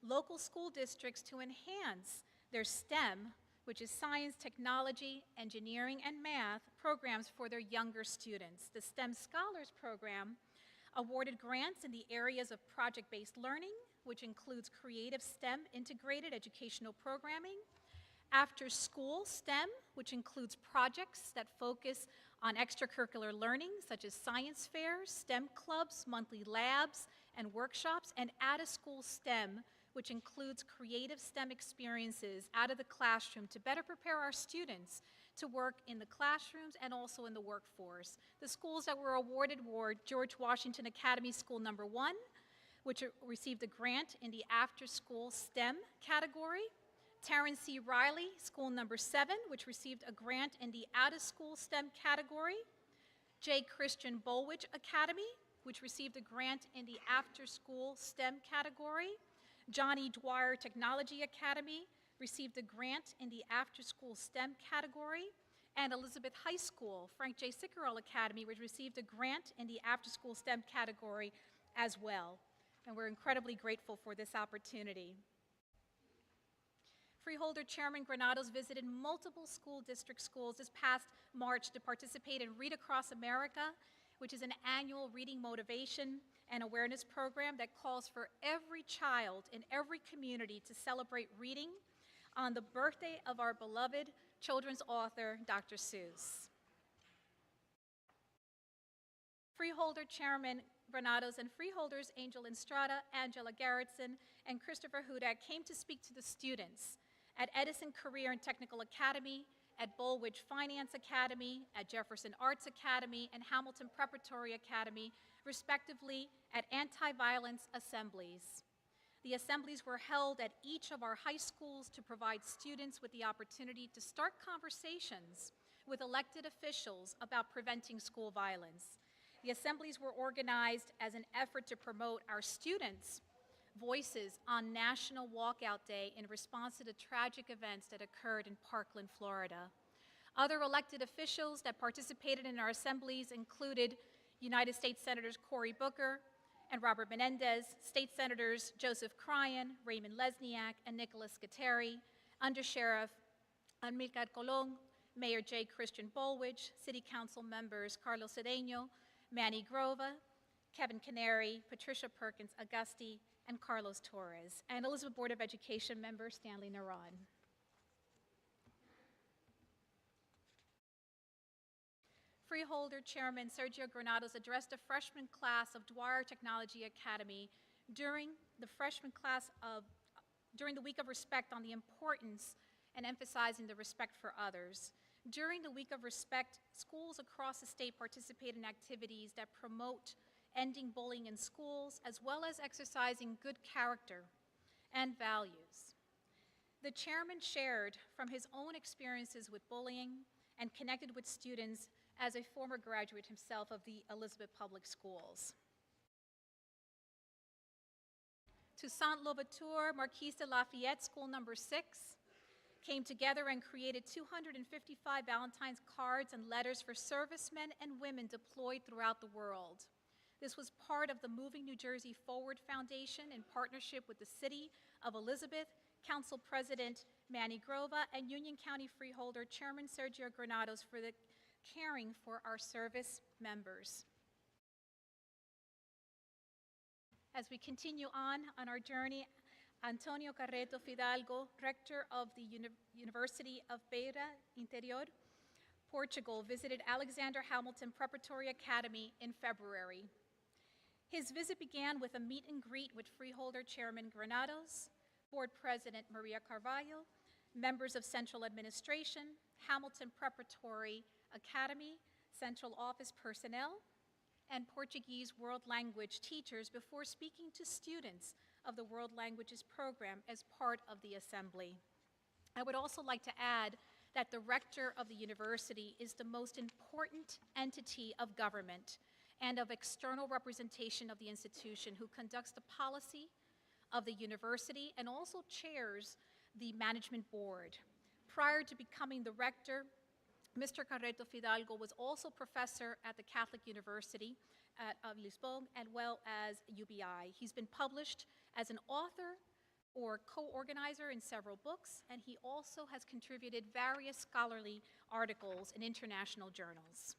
local school districts to enhance their STEM, which is science, technology, engineering, and math programs for their younger students. The STEM Scholars Program awarded grants in the areas of project-based learning, which includes creative STEM integrated educational programming, after-school STEM, which includes projects that focus on extracurricular learning, such as science fairs, STEM clubs, monthly labs, and workshops, and out-of-school STEM, which includes creative STEM experiences out of the classroom to better prepare our students to work in the classrooms and also in the workforce. The schools that were awarded were George Washington Academy School Number 1, which received a grant in the after-school STEM category, Terrence C. Riley School Number 7, which received a grant in the out-of-school STEM category, J. Christian Bolwich Academy, which received a grant in the after-school STEM category, Johnny Dwyer Technology Academy received a grant in the after-school STEM category, and Elizabeth High School, Frank J. Sickerell Academy, which received a grant in the after-school STEM category as well. And we're incredibly grateful for this opportunity. Freeholder Chairman Granados visited multiple school district schools this past March to participate in Read Across America, which is an annual reading motivation and awareness program that calls for every child in every community to celebrate reading on the birthday of our beloved children's author, Dr. Seuss. Freeholder Chairman Granados and freeholders Angel Estrada, Angela Garrettson, and Christopher Hudak came to speak to the students at Edison Career and Technical Academy, at Bolwich Finance Academy, at Jefferson Arts Academy, and Hamilton Preparatory Academy, respectively, at anti-violence assemblies. The assemblies were held at each of our high schools to provide students with the opportunity to start conversations with elected officials about preventing school violence. The assemblies were organized as an effort to promote our students' voices on National Walkout Day in response to the tragic events that occurred in Parkland, Florida. Other elected officials that participated in our assemblies included United States Senators Cory Booker and Robert Menendez, State Senators Joseph Cryan, Raymond Lesniak, and Nicholas Gatteri, Under-Sheriff Amilcar Colon, Mayor J. Christian Bolwich, City Council members Carlos Cedeno, Manny Grova, Kevin Canary, Patricia Perkins Augusti, and Carlos Torres, and Elizabeth Board of Education member Stanley Naran. Freeholder Chairman Sergio Granados addressed the freshman class of Dwyer Technology Academy during the week of respect on the importance and emphasizing the respect for others. During the Week of Respect, schools across the state participate in activities that promote ending bullying in schools, as well as exercising good character and values. The chairman shared from his own experiences with bullying and connected with students as a former graduate himself of the Elizabeth Public Schools. Toussaint Louverture, Marquise de Lafayette School Number 6, came together and created 255 Valentine's cards and letters for servicemen and women deployed throughout the world. This was part of the Moving New Jersey Forward Foundation in partnership with the City of Elizabeth, Council President Manny Grova, and Union County Freeholder Chairman Sergio Granados for the caring for our service members. As we continue on our journey, Antonio Carreto Fidalgo, rector of the University of Beira Interior, Portugal, visited Alexander Hamilton Preparatory Academy in February. His visit began with a meet and greet with Freeholder Chairman Granados, Board President Maria Carvalho, members of Central Administration, Hamilton Preparatory Academy, Central Office personnel, and Portuguese World Language teachers before speaking to students of the World Languages program as part of the assembly. I would also like to add that the rector of the university is the most important entity of government and of external representation of the institution, who conducts the policy of the university and also chairs the management board. Prior to becoming the rector, Mr. Carreto Fidalgo was also professor at the Catholic University of Lisbon, as well as UBI. He's been published as an author or co-organizer in several books, and he also has contributed various scholarly articles in international journals.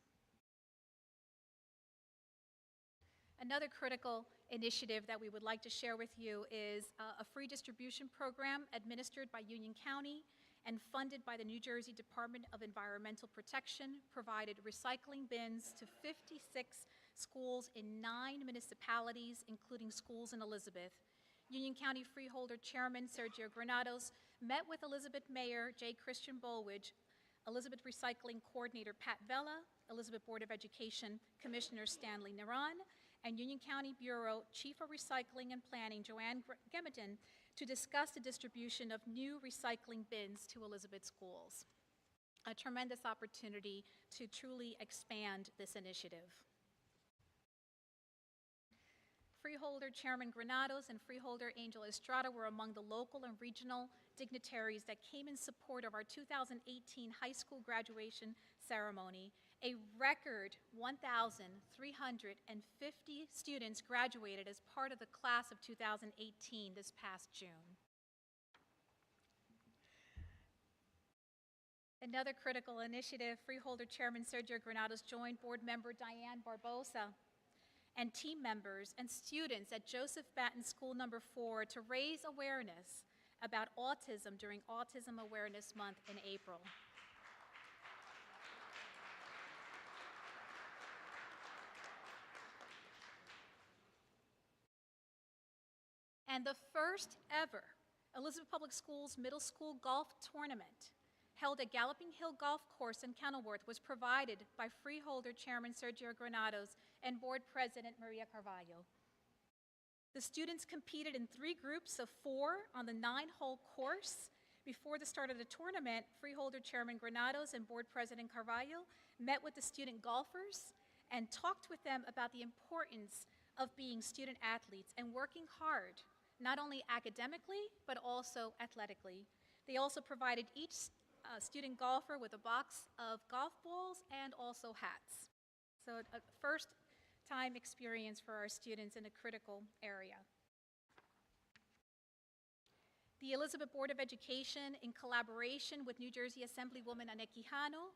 Another critical initiative that we would like to share with you is a free distribution program administered by Union County and funded by the New Jersey Department of Environmental Protection, provided recycling bins to 56 schools in 9 municipalities, including schools in Elizabeth. Union County Freeholder Chairman Sergio Granados met with Elizabeth Mayor J. Christian Bolwidge, Elizabeth Recycling Coordinator Pat Vella, Elizabeth Board of Education Commissioner Stanley Naran, and Union County Bureau Chief of Recycling and Planning Joanne Gemmiton to discuss the distribution of new recycling bins to Elizabeth schools. A tremendous opportunity to truly expand this initiative. Freeholder Chairman Granados and Freeholder Angel Estrada were among the local and regional dignitaries that came in support of our 2018 high school graduation ceremony. A record 1,350 students graduated as part of the class of 2018 this past June. Another critical initiative, Freeholder Chairman Sergio Granados joined board member Diane Barbosa and team members and students at Joseph Batten School Number 4 to raise awareness about autism during Autism Awareness Month in April. And the first ever Elizabeth Public Schools Middle School Golf Tournament held at Galloping Hill Golf Course in Kenilworth was provided by Freeholder Chairman Sergio Granados and Board President Maria Carvalho. The students competed in 3 groups of 4 on the 9-hole course. Before the start of the tournament, Freeholder Chairman Granados and Board President Carvalho met with the student golfers and talked with them about the importance of being student athletes and working hard, not only academically, but also athletically. They also provided each student golfer with a box of golf balls and also hats. So a first-time experience for our students in a critical area. The Elizabeth Board of Education, in collaboration with New Jersey Assemblywoman Annette Quijano,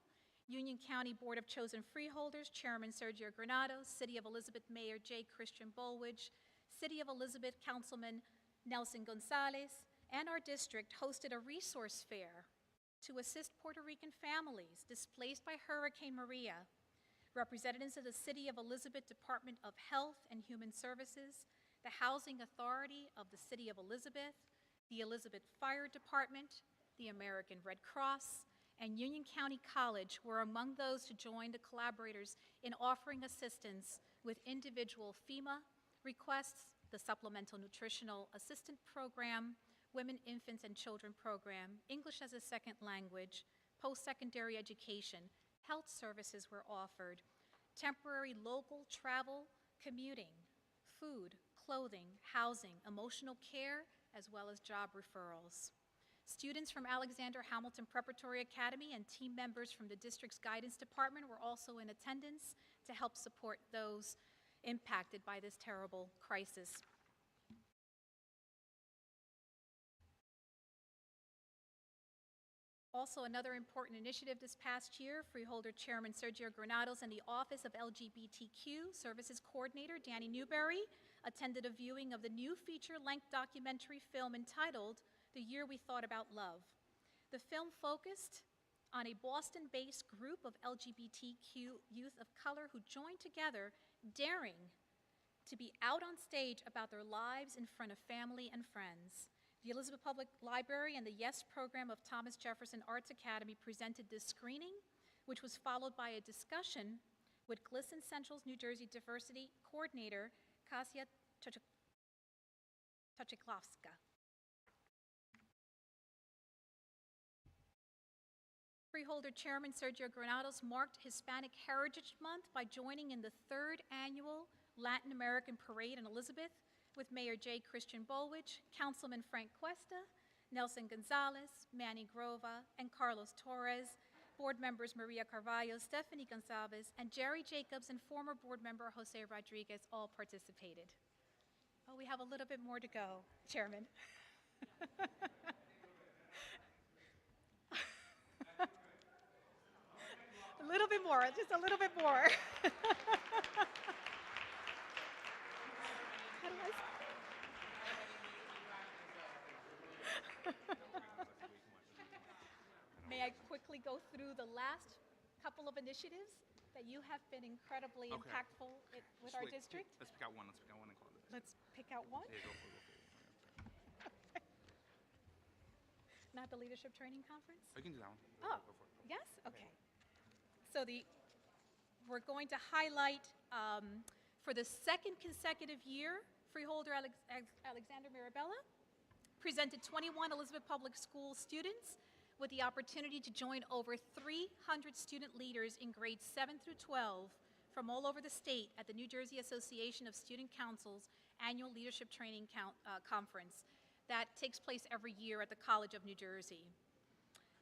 Union County Board of Chosen Freeholders, Chairman Sergio Granados, City of Elizabeth Mayor J. Christian Bolwidge, City of Elizabeth Councilman Nelson Gonzalez, and our district hosted a resource fair to assist Puerto Rican families displaced by Hurricane Maria. Representatives of the City of Elizabeth Department of Health and Human Services, the Housing Authority of the City of Elizabeth, the Elizabeth Fire Department, the American Red Cross, and Union County College were among those who joined the collaborators in offering assistance with individual FEMA requests, the Supplemental Nutritional Assistant Program, Women, Infants, and Children Program, English as a Second Language, post-secondary education, health services were offered, temporary local travel, commuting, food, clothing, housing, emotional care, as well as job referrals. Students from Alexander Hamilton Preparatory Academy and team members from the district's guidance department were also in attendance to help support those impacted by this terrible crisis. Also, another important initiative this past year, Freeholder Chairman Sergio Granados and the Office of LGBTQ Services Coordinator Danny Newberry attended a viewing of the new feature-length documentary film entitled The Year We Thought About Love. The film focused on a Boston-based group of LGBTQ youth of color who joined together, daring to be out on stage about their lives in front of family and friends. The Elizabeth Public Library and the YES program of Thomas Jefferson Arts Academy presented this screening, which was followed by a discussion with GLSEN Central's New Jersey Diversity Coordinator, Kasia Tchaikovska. Freeholder Chairman Sergio Granados marked Hispanic Heritage Month by joining in the 3rd annual Latin American Parade in Elizabeth with Mayor J. Christian Bolwich, Councilman Frank Cuesta, Nelson Gonzalez, Manny Grova, and Carlos Torres, board members Maria Carvalho, Stephanie Gonzalez, and Jerry Jacobs, and former board member Jose Rodriguez all participated. Oh, we have a little bit more to go, Chairman. A little bit more, just a little bit more. May I quickly go through the last couple of initiatives that you have been incredibly impactful with our district? Let's pick out one. Let's pick out one and call it. Let's pick out one. Yeah, go for it. Not the Leadership Training Conference? You can do that one. Oh, Go for it. yes? Okay. So we're going to highlight, for the 2nd consecutive year, Freeholder Alexander Mirabella presented 21 Elizabeth Public School students with the opportunity to join over 300 student leaders in grades 7 through 12 from all over the state at the New Jersey Association of Student Councils annual Leadership Training Conference that takes place every year at the College of New Jersey.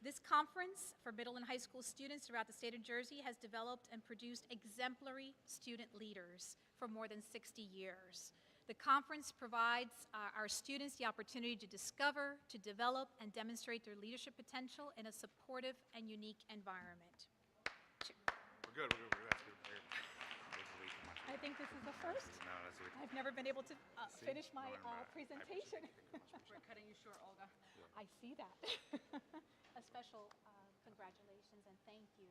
This conference for middle and high school students throughout the state of Jersey has developed and produced exemplary student leaders for more than 60 years. The conference provides our students the opportunity to discover, to develop, and demonstrate their leadership potential in a supportive and unique environment. We're good. That's good. I think this is the first. No, that's good. I've never been able to finish my presentation. We're cutting you short, Olga. I see that. A special congratulations and thank you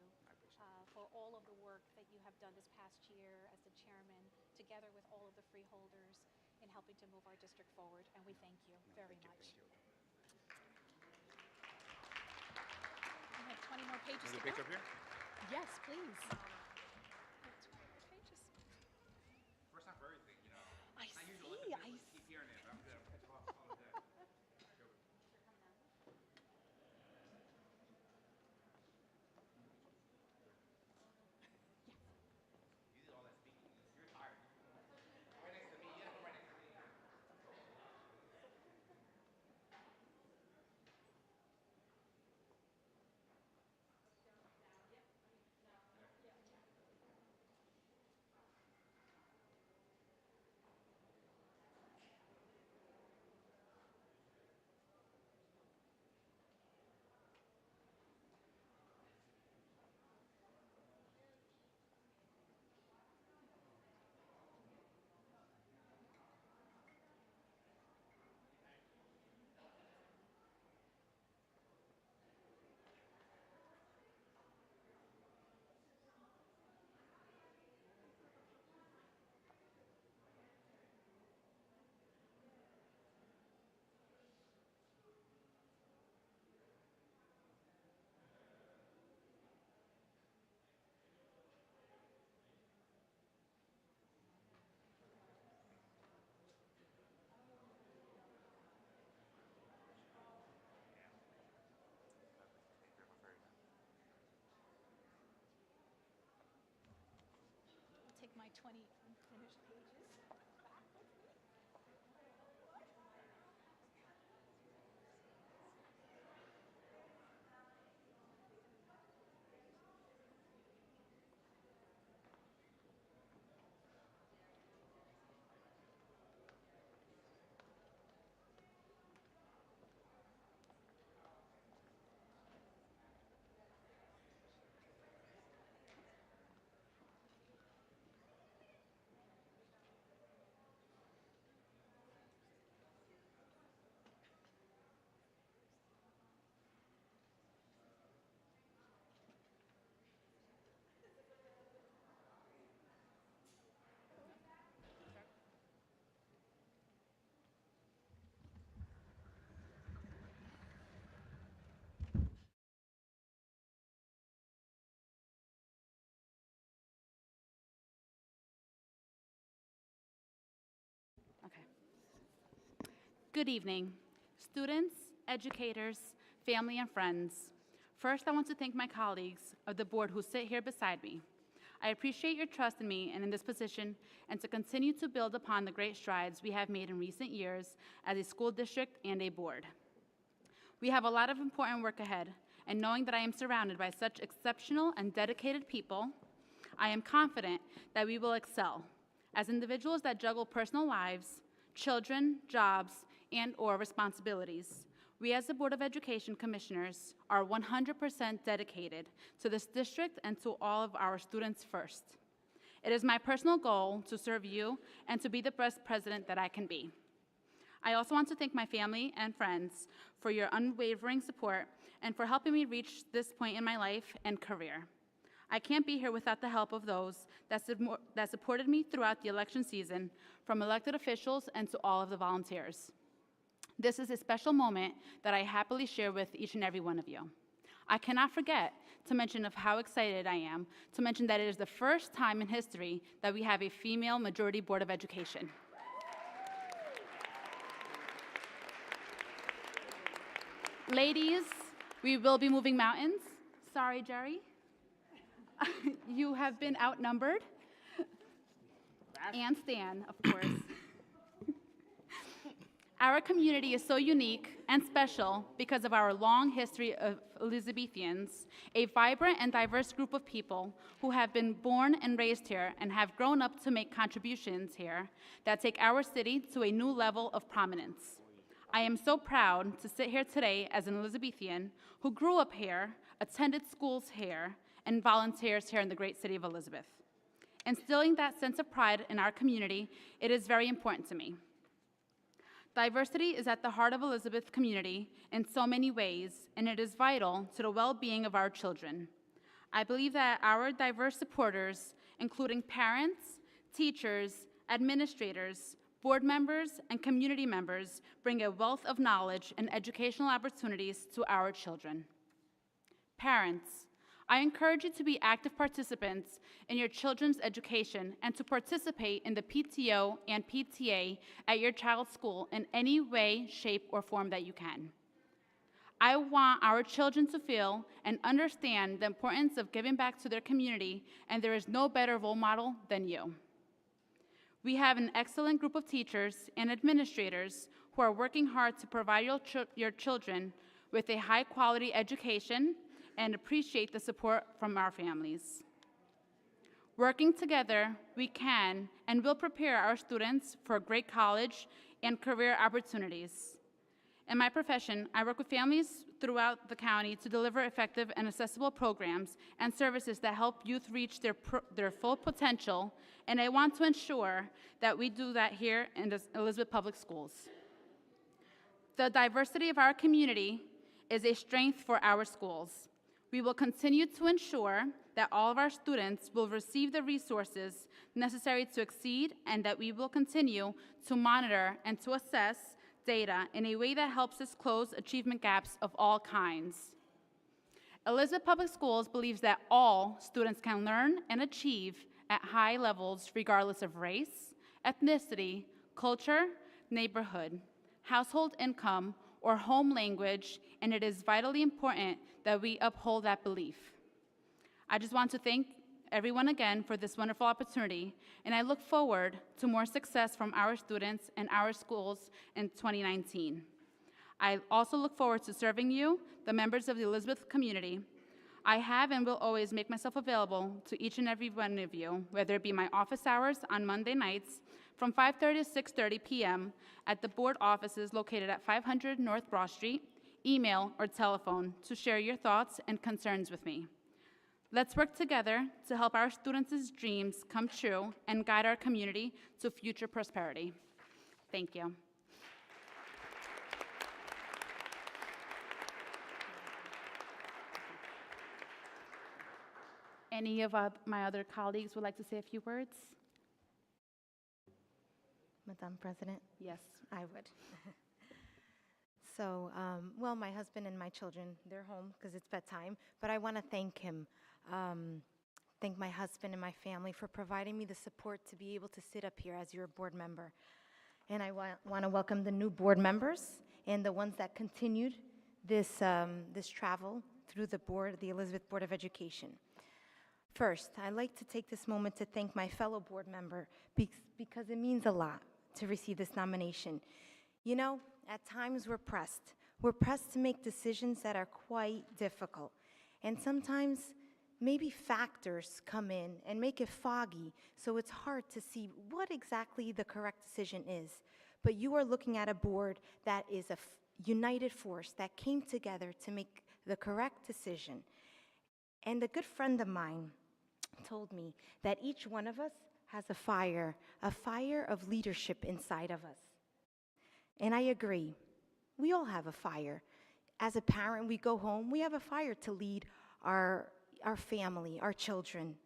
for all of the work that you have done this past year as the chairman, together with all of the freeholders, in helping to move our district forward, and we thank you very much. We have 20 more pages to go. Pick up here? Yes, please. First time for everything, you know. I It's not see, usual. I Keep hearing it. I'm good. I'm catch up all the day. You did all that speaking. You're tired. Right next to me. Yeah, right next to me. my 20 unfinished pages. Okay. Good evening, students, educators, family, and friends. First, I want to thank my colleagues of the board who sit here beside me. I appreciate your trust in me and in this position, and to continue to build upon the great strides we have made in recent years as a school district and a board. We have a lot of important work ahead, and knowing that I am surrounded by such exceptional and dedicated people, I am confident that we will excel as individuals that juggle personal lives, children, jobs, and/or responsibilities. We as the Board of Education Commissioners are 100% dedicated to this district and to all of our students first. It is my personal goal to serve you and to be the best president that I can be. I also want to thank my family and friends for your unwavering support and for helping me reach this point in my life and career. I can't be here without the help of those that supported me throughout the election season, from elected officials and to all of the volunteers. This is a special moment that I happily share with each and every one of you. I cannot forget to mention of how excited I am to mention that it is the first time in history that we have a female majority Board of Education. Ladies, we will be moving mountains. Sorry, Jerry. You have been outnumbered. And Stan, of course. Our community is so unique and special because of our long history of Elizabethans, a vibrant and diverse group of people who have been born and raised here and have grown up to make contributions here that take our city to a new level of prominence. I am so proud to sit here today as an Elizabethan who grew up here, attended schools here, and volunteers here in the great city of Elizabeth. Instilling that sense of pride in our community, it is very important to me. Diversity is at the heart of Elizabeth community in so many ways, and it is vital to the well-being of our children. I believe that our diverse supporters, including parents, teachers, administrators, board members, and community members, bring a wealth of knowledge and educational opportunities to our children. Parents, I encourage you to be active participants in your children's education and to participate in the PTO and PTA at your child's school in any way, shape, or form that you can. I want our children to feel and understand the importance of giving back to their community, and there is no better role model than you. We have an excellent group of teachers and administrators who are working hard to provide your children with a high-quality education and appreciate the support from our families. Working together, we can and will prepare our students for great college and career opportunities. In my profession, I work with families throughout the county to deliver effective and accessible programs and services that help youth reach their full potential, and I want to ensure that we do that here in the Elizabeth Public Schools. The diversity of our community is a strength for our schools. We will continue to ensure that all of our students will receive the resources necessary to exceed, and that we will continue to monitor and to assess data in a way that helps us close achievement gaps of all kinds. Elizabeth Public Schools believes that all students can learn and achieve at high levels regardless of race, ethnicity, culture, neighborhood, household income, or home language, and it is vitally important that we uphold that belief. I just want to thank everyone again for this wonderful opportunity, and I look forward to more success from our students and our schools in 2019. I also look forward to serving you, the members of the Elizabeth community. I have and will always make myself available to each and every one of you, whether it be my office hours on Monday nights from 5:30 to 6:30 p.m. at the board offices located at 500 North Broad Street, email or telephone to share your thoughts and concerns with me. Let's work together to help our students' dreams come true and guide our community to future prosperity. Thank you. Any of my other colleagues would like to say a few words? Madam President? Yes. I would. So, well, my husband and my children, they're home because it's bedtime, but I want to thank him, thank my husband and my family for providing me the support to be able to sit up here as your board member. And I want to welcome the new board members and the ones that continued this, this travel through the board, the Elizabeth Board of Education. First, I'd like to take this moment to thank my fellow board member because it means a lot to receive this nomination. You know, at times we're pressed. We're pressed to make decisions that are quite difficult. And sometimes maybe factors come in and make it foggy, so it's hard to see what exactly the correct decision is. But you are looking at a board that is a united force that came together to make the correct decision. And a good friend of mine told me that each one of us has a fire of leadership inside of us. And I agree. We all have a fire. As a parent, we go home, we have a fire to lead our family, our children.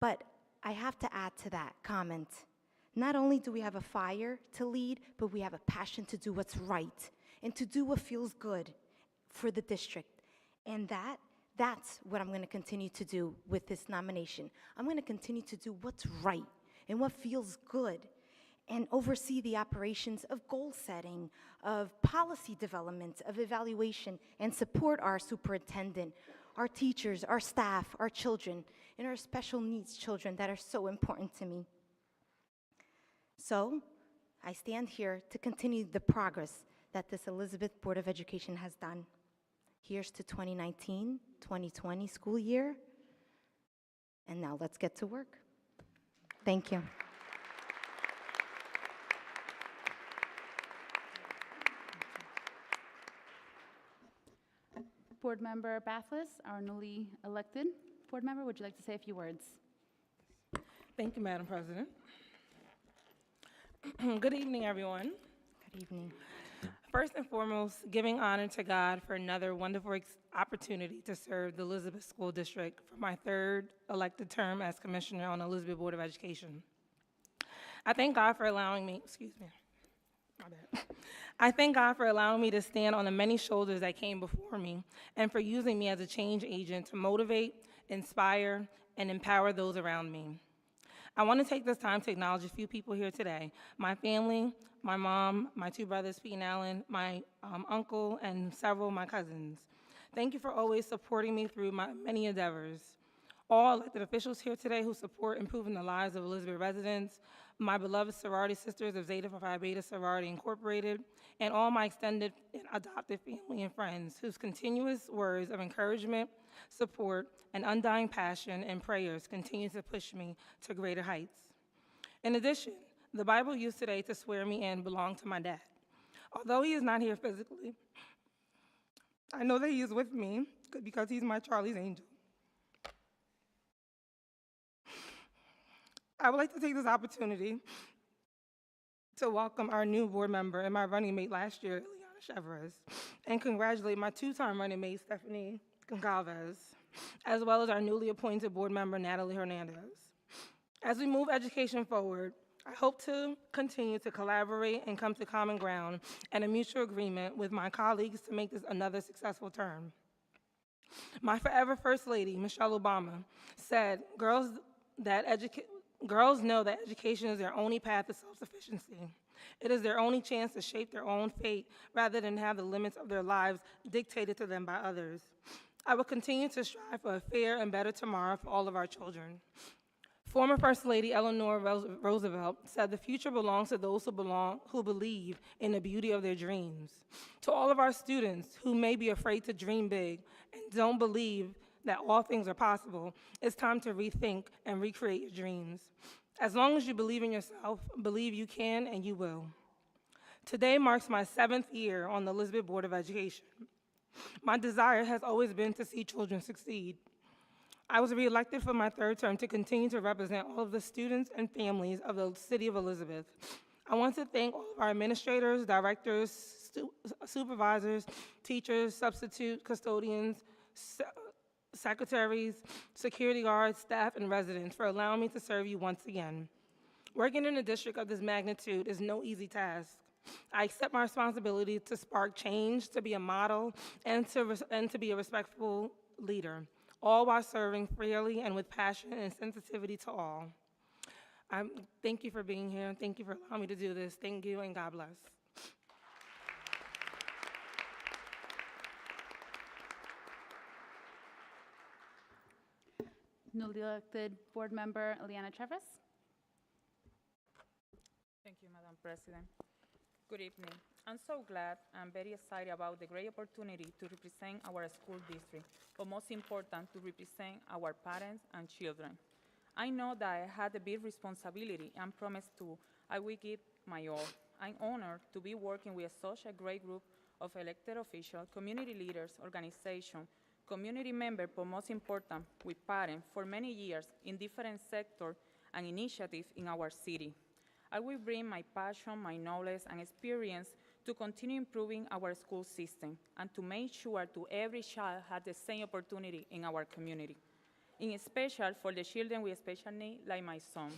But I have to add to that comment. Not only do we have a fire to lead, but we have a passion to do what's right and to do what feels good for the district. And that's what I'm going to continue to do with this nomination. I'm going to continue to do what's right and what feels good and oversee the operations of goal setting, of policy development, of evaluation, and support our superintendent, our teachers, our staff, our children, and our special needs children that are so important to me. So I stand here to continue the progress that this Elizabeth Board of Education has done. Here's to 2019-2020 school year. And now let's get to work. Thank you. Board Member Bathlis, our newly elected board member, would you like to say a few words? Thank you, Madam President. Good evening, everyone. Good evening. First and foremost, giving honor to God for another wonderful opportunity to serve the Elizabeth School District for my third elected term as Commissioner on the Elizabeth Board of Education. I thank God for allowing me, my bad. I thank God for allowing me to stand on the many shoulders that came before me and for using me as a change agent to motivate, inspire, and empower those around me. I want to take this time to acknowledge a few people here today. My family, my mom, my two brothers, Pete and Alan, my uncle, and several of my cousins. Thank you for always supporting me through my many endeavors. All elected officials here today who support improving the lives of Elizabeth residents, my beloved sorority sisters of Zeta Phi Beta Sorority Incorporated, and all my extended and adopted family and friends whose continuous words of encouragement, support, and undying passion and prayers continue to push me to greater heights. In addition, the Bible used today to swear me in belonged to my dad. Although he is not here physically, I know that he is with me because he's my Charlie's angel. I would like to take this opportunity to welcome our new board member and my running mate last year, Ileana Chevres, and congratulate my two-time running mate, Stephanie Goncalves, as well as our newly appointed board member, Natalie Hernandez. As we move education forward, I hope to continue to collaborate and come to common ground and a mutual agreement with my colleagues to make this another successful term. My forever First Lady, Michelle Obama, said, girls know that education is their only path to self-sufficiency. It is their only chance to shape their own fate rather than have the limits of their lives dictated to them by others. I will continue to strive for a fair and better tomorrow for all of our children. Former First Lady Eleanor Roosevelt said, "The future belongs to those who believe in the beauty of their dreams." To all of our students who may be afraid to dream big and don't believe that all things are possible, it's time to rethink and recreate your dreams. As long as you believe in yourself, believe you can and you will. Today marks my 7th year on the Elizabeth Board of Education. My desire has always been to see children succeed. I was reelected for my 3rd term to continue to represent all of the students and families of the city of Elizabeth. I want to thank all of our administrators, directors, supervisors, teachers, substitute custodians, secretaries, security guards, staff, and residents for allowing me to serve you once again. Working in a district of this magnitude is no easy task. I accept my responsibility to spark change, to be a model, and to be a respectful leader, all while serving freely and with passion and sensitivity to all. Thank you for being here, and thank you for allowing me to do this. Thank you, and God bless. Newly elected board member Eliana Travis. Thank you, Madam President. Good evening. I'm so glad and very excited about the great opportunity to represent our school district, but most important, to represent our parents and children. I know that I had a big responsibility and promise I will give my all. I'm honored to be working with such a great group of elected officials, community leaders, organizations, community members, but most important, with parents for many years in different sectors and initiatives in our city. I will bring my passion, my knowledge, and experience to continue improving our school system and to make sure that every child has the same opportunity in our community. In special for the children with special needs like my son.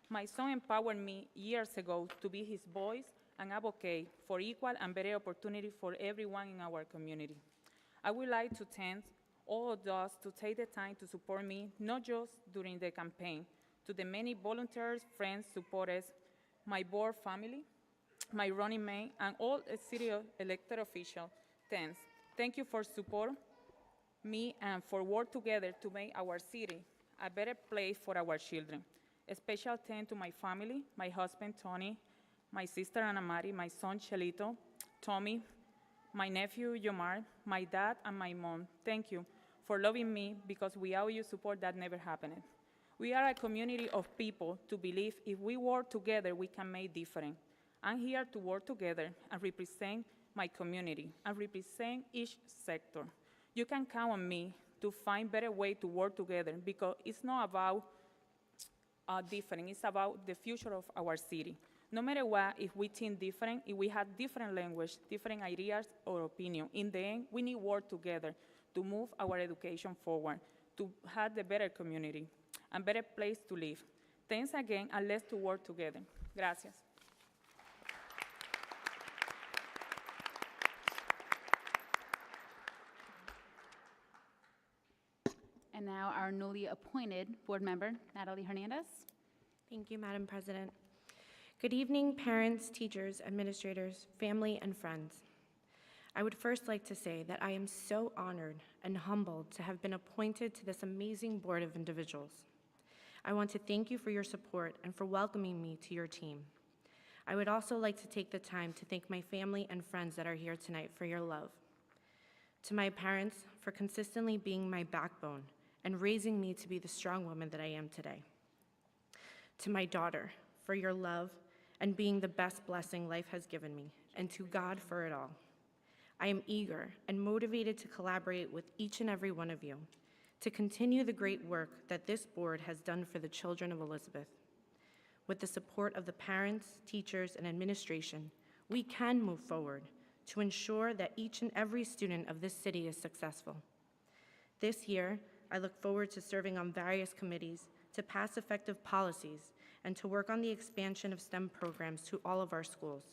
My son empowered me years ago to be his voice and advocate for equal and better opportunity for everyone in our community. I would like to thank all of those to take the time to support me, not just during the campaign, to the many volunteers, friends, supporters, my board family, my running mate, and all the city elected officials. Thanks. Thank you for support me and for work together to make our city a better place for our children. A special thanks to my family, my husband, Tony, my sister, Ana Mari, my son, Chelito, Tommy, my nephew, Yomar, my dad, and my mom. Thank you for loving me, because without your support, that never happened. We are a community of people to believe if we work together, we can make difference. I'm here to work together and represent my community and represent each sector. You can count on me to find better ways to work together, because it's not about different, it's about the future of our city. No matter what, if we think different, if we have different language, different ideas or opinion, in the end, we need to work together to move our education forward, to have the better community and better place to live. Thanks again, and let's to work together. Gracias. And now our newly appointed board member, Natalie Hernandez. Thank you, Madam President. Good evening, parents, teachers, administrators, family, and friends. I would first like to say that I am so honored and humbled to have been appointed to this amazing board of individuals. I want to thank you for your support and for welcoming me to your team. I would also like to take the time to thank my family and friends that are here tonight for your love. To my parents, for consistently being my backbone and raising me to be the strong woman that I am today. To my daughter, for your love and being the best blessing life has given me, and to God for it all. I am eager and motivated to collaborate with each and every one of you to continue the great work that this board has done for the children of Elizabeth. With the support of the parents, teachers, and administration, we can move forward to ensure that each and every student of this city is successful. This year, I look forward to serving on various committees to pass effective policies and to work on the expansion of STEM programs to all of our schools,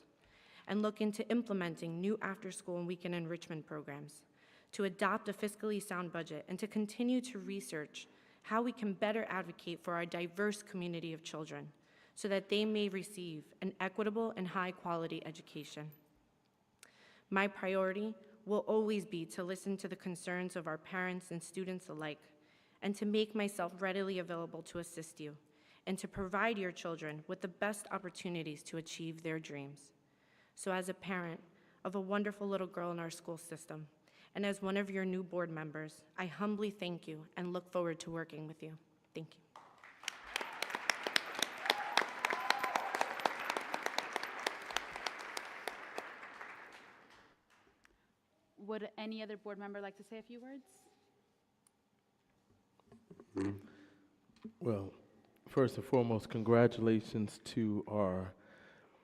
and look into implementing new after-school and weekend enrichment programs, to adopt a fiscally sound budget, and to continue to research how we can better advocate for our diverse community of children so that they may receive an equitable and high-quality education. My priority will always be to listen to the concerns of our parents and students alike, and to make myself readily available to assist you, and to provide your children with the best opportunities to achieve their dreams. So as a parent of a wonderful little girl in our school system, and as one of your new board members, I humbly thank you and look forward to working with you. Thank you. Would any other board member like to say a few words? Well, first and foremost, congratulations to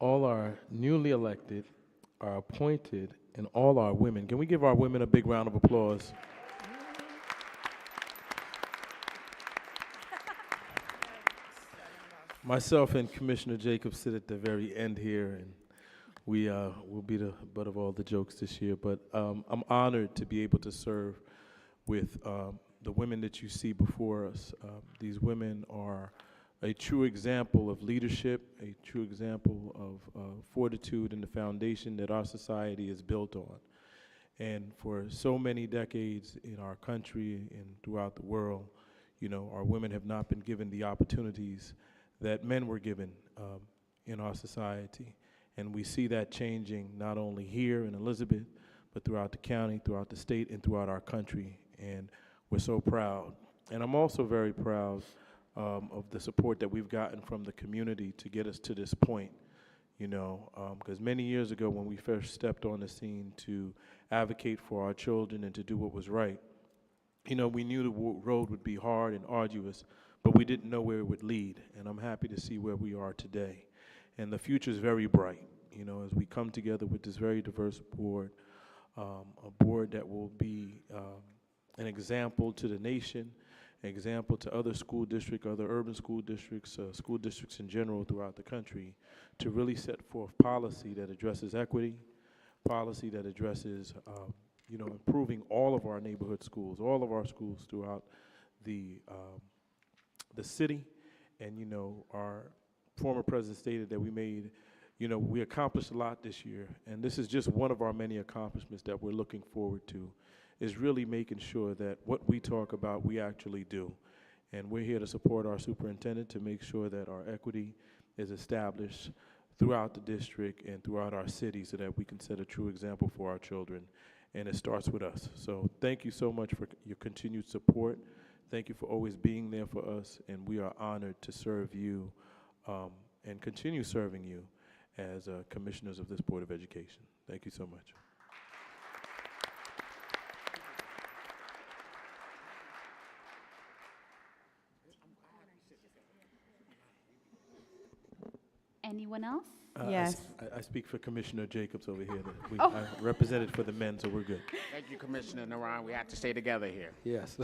all our newly elected, our appointed, and all our women. Can we give our women a big round of applause? Myself and Commissioner Jacobs sit at the very end here, and we will be the butt of all the jokes this year. But I'm honored to be able to serve with the women that you see before us. These women are a true example of leadership, a true example of fortitude and the foundation that our society is built on. And for so many decades in our country and throughout the world, you know, our women have not been given the opportunities that men were given in our society. And we see that changing not only here in Elizabeth, but throughout the county, throughout the state, and throughout our country. And we're so proud. And I'm also very proud of the support that we've gotten from the community to get us to this point, you know, because many years ago when we first stepped on the scene to advocate for our children and to do what was right, you know, we knew the road would be hard and arduous, but we didn't know where it would lead. And I'm happy to see where we are today. And the future is very bright, you know, as we come together with this very diverse board, a board that will be an example to the nation, an example to other school districts, other urban school districts in general throughout the country, to really set forth policy that addresses equity, policy that addresses, you know, improving all of our neighborhood schools, all of our schools throughout the city. And, you know, our former president stated that we made, you know, we accomplished a lot this year, and this is just one of our many accomplishments that we're looking forward to, is really making sure that what we talk about, we actually do. And we're here to support our superintendent to make sure that our equity is established throughout the district and throughout our city so that we can set a true example for our children. And it starts with us. So thank you so much for your continued support. Thank you for always being there for us, and we are honored to serve you and continue serving you as commissioners of this Board of Education. Thank you so much. Anyone else? Yes. I speak for Commissioner Jacobs over here. Oh. I represented for the men, so we're good. Thank you, Commissioner Naran. We have to stay together here. Yes.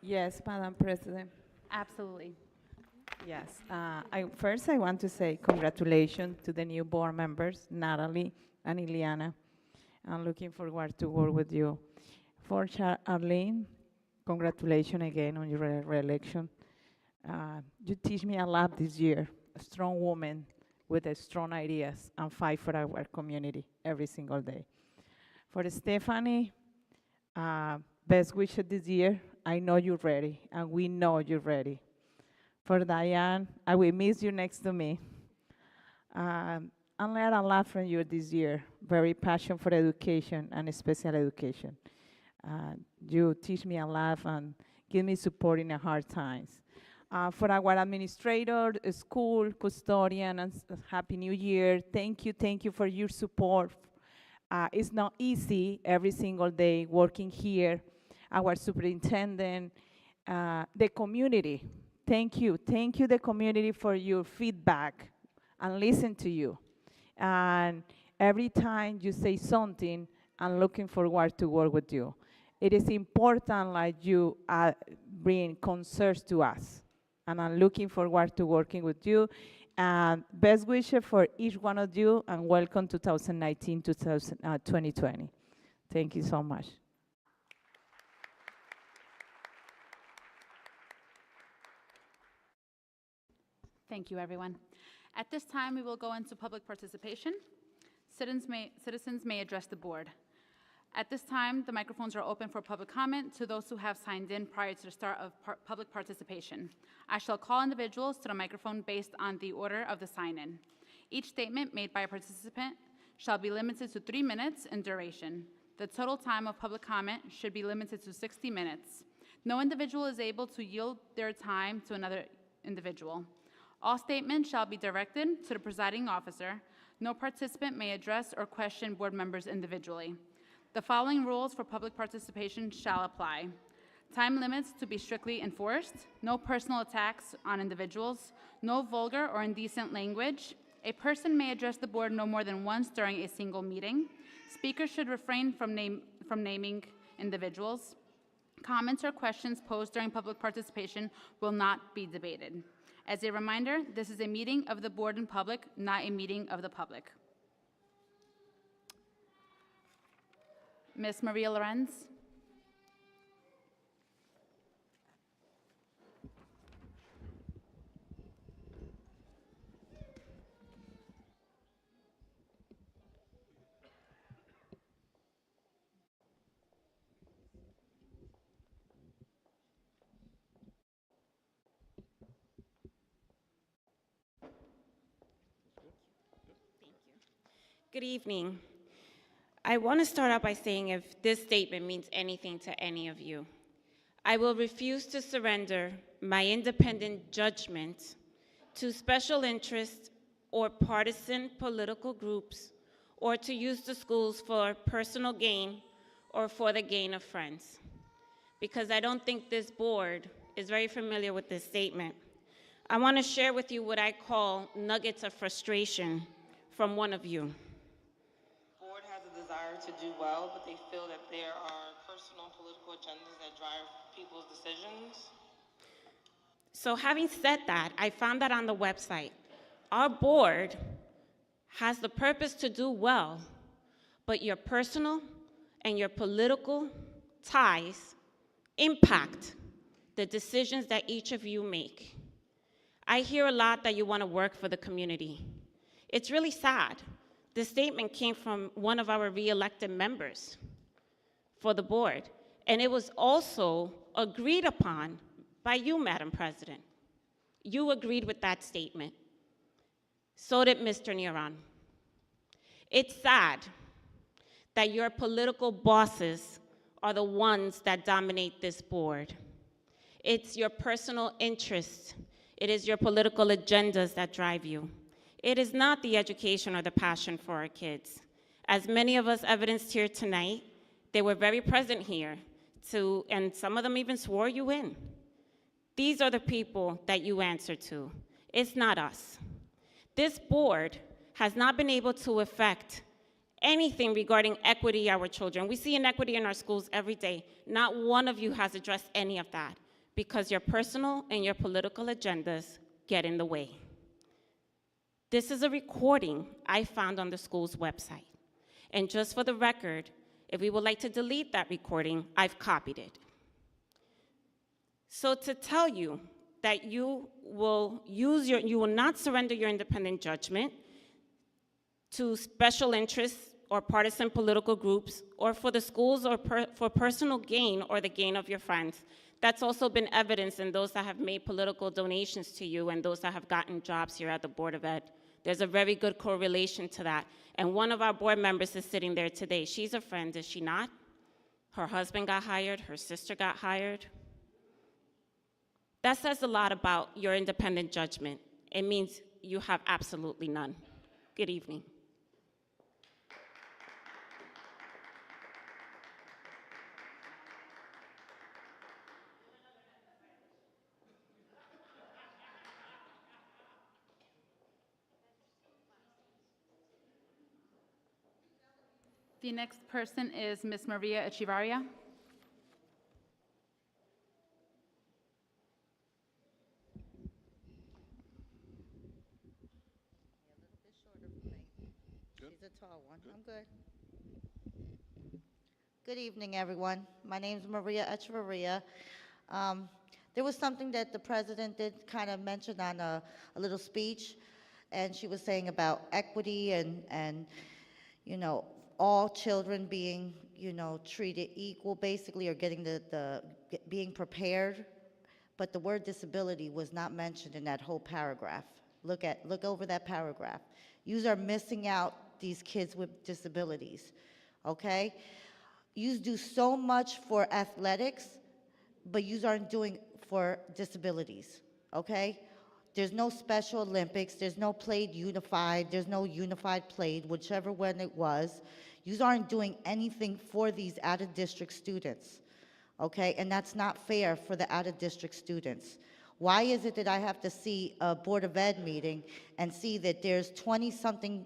Yes, Madam President. Absolutely. Yes. First, I want to say congratulations to the new board members, Natalie and Ileana. I'm looking forward to work with you. For Arlene, congratulations again on your re-election. You teach me a lot this year. A strong woman with strong ideas and fight for our community every single day. For Stephanie, best wishes this year. I know you're ready, and we know you're ready. For Diane, I will miss you next to me. I learned a lot from you this year. Very passionate for education and special education. You teach me a lot and give me support in the hard times. For our administrator, school, custodian, and Happy New Year. Thank you for your support. It's not easy every single day working here. Our superintendent, the community. Thank you the community for your feedback and listen to you. And every time you say something, I'm looking forward to work with you. It is important like you bring concerns to us. And I'm looking forward to working with you. And best wishes for each one of you, and welcome 2019-2020. Thank you so much. Thank you, everyone. At this time, we will go into public participation. Citizens may address the board. At this time, the microphones are open for public comment to those who have signed in prior to the start of public participation. I shall call individuals to the microphone based on the order of the sign-in. Each statement made by a participant shall be limited to 3 minutes in duration. The total time of public comment should be limited to 60 minutes. No individual is able to yield their time to another individual. All statements shall be directed to the presiding officer. No participant may address or question board members individually. The following rules for public participation shall apply. Time limits to be strictly enforced. No personal attacks on individuals. No vulgar or indecent language. A person may address the board no more than once during a single meeting. Speakers should refrain from naming individuals. Comments or questions posed during public participation will not be debated. As a reminder, this is a meeting of the board in public, not a meeting of the public. Ms. Maria Lorenz. Good evening. I want to start out by saying if this statement means anything to any of you, I will refuse to surrender my independent judgment to special interests or partisan political groups, or to use the schools for personal gain or for the gain of friends. Because I don't think this board is very familiar with this statement. I want to share with you what I call nuggets of frustration from one of you. Board has a desire to do well, but they feel that there are personal and political agendas that drive people's decisions. So having said that, I found that on the website. Our board has the purpose to do well, but your personal and your political ties impact the decisions that each of you make. I hear a lot that you want to work for the community. It's really sad. This statement came from one of our re-elected members for the board, and it was also agreed upon by you, Madam President. You agreed with that statement. So did Mr. Neron. It's sad that your political bosses are the ones that dominate this board. It's your personal interests. It is your political agendas that drive you. It is not the education or the passion for our kids. As many of us evidenced here tonight, they were very present here, and some of them even swore you in. These are the people that you answer to. It's not us. This board has not been able to affect anything regarding equity of our children. We see inequity in our schools every day. Not one of you has addressed any of that because your personal and your political agendas get in the way. This is a recording I found on the school's website. And just for the record, if we would like to delete that recording, I've copied it. So to tell you that you will not surrender your independent judgment to special interests or partisan political groups, or for the schools or for personal gain or the gain of your friends. That's also been evidenced in those that have made political donations to you and those that have gotten jobs here at the Board of Ed. There's a very good correlation to that. And one of our board members is sitting there today. She's a friend, is she not? Her husband got hired, her sister got hired. That says a lot about your independent judgment. It means you have absolutely none. Good evening. The next person is Ms. Maria Echevarria. She's a tall one. I'm good. Good evening, everyone. My name is Maria Echevarria. There was something that the president did kind of mention on a little speech, and she was saying about equity and you know, all children being, treated equal, basically, or getting being prepared. But the word disability was not mentioned in that whole paragraph. Look over that paragraph. You are missing out these kids with disabilities, okay? You do so much for athletics, but you aren't doing for disabilities, okay? There's no Special Olympics, there's no played unified, there's no unified played, whichever one it was. You aren't doing anything for these out-of-district students, okay? And that's not fair for the out-of-district students. Why is it that I have to see a Board of Ed meeting and see that there's 20-something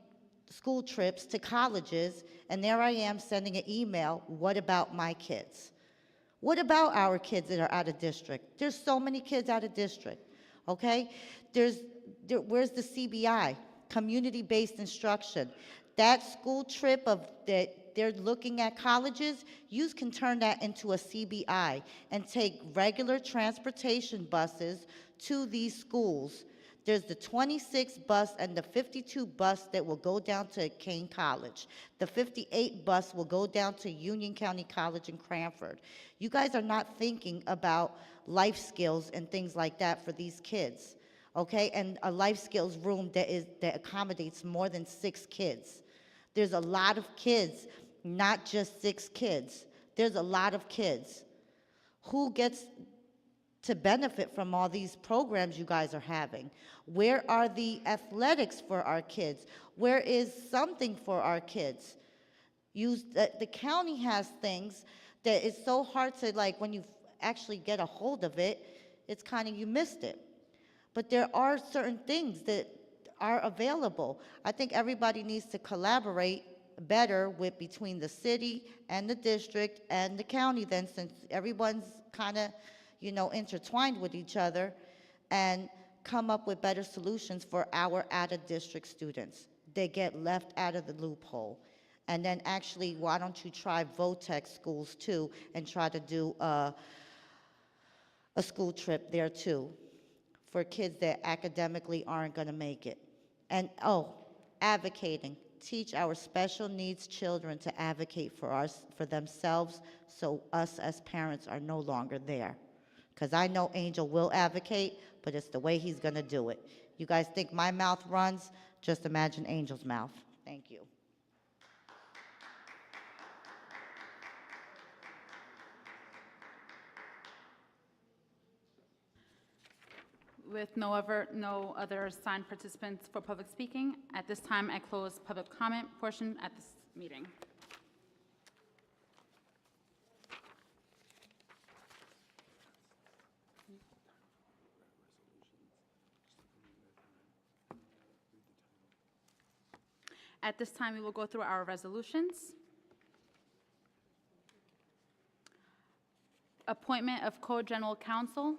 school trips to colleges, and there I am sending an email, what about my kids? What about our kids that are out of district? There's so many kids out of district, okay? Where's the CBI, community-based instruction? That school trip that they're looking at colleges, you can turn that into a CBI and take regular transportation buses to these schools. There's the 26 bus and the 52 bus that will go down to Kane College. The 58 bus will go down to Union County College in Cranford. You guys are not thinking about life skills and things like that for these kids, okay? And a life skills room that accommodates more than 6 kids. There's a lot of kids, not just 6 kids. There's a lot of kids. Who gets to benefit from all these programs you guys are having? Where are the athletics for our kids? Where is something for our kids? The county has things that is so hard to, like, when you actually get a hold of it, it's kind of, you missed it. But there are certain things that are available. I think everybody needs to collaborate better between the city and the district and the county then, since everyone's kind of, intertwined with each other, and come up with better solutions for our out-of-district students. They get left out of the loophole. And then actually, why don't you try VOTEC schools too and try to do a school trip there too for kids that academically aren't going to make it. And advocating. Teach our special needs children to advocate for themselves, so us as parents are no longer there. Because I know Angel will advocate, but it's the way he's going to do it. You guys think my mouth runs? Just imagine Angel's mouth. Thank you. With no other assigned participants for public speaking, at this time I close public comment portion at this meeting. At this time, we will go through our resolutions. Appointment of co-general counsel.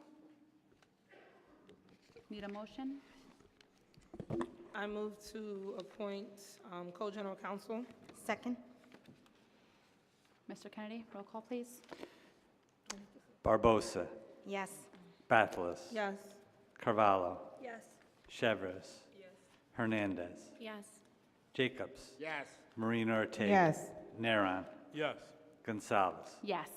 Need a motion? I move to appoint co-general counsel. Second. Mr. Kennedy, roll call, please. Barbosa. Yes. Bathless. Yes. Carvalho. Yes. Chevres. Yes. Hernandez. Yes. Jacobs. Yes. Marina Ortega. Yes. Neron. Yes. Gonzalez. Yes.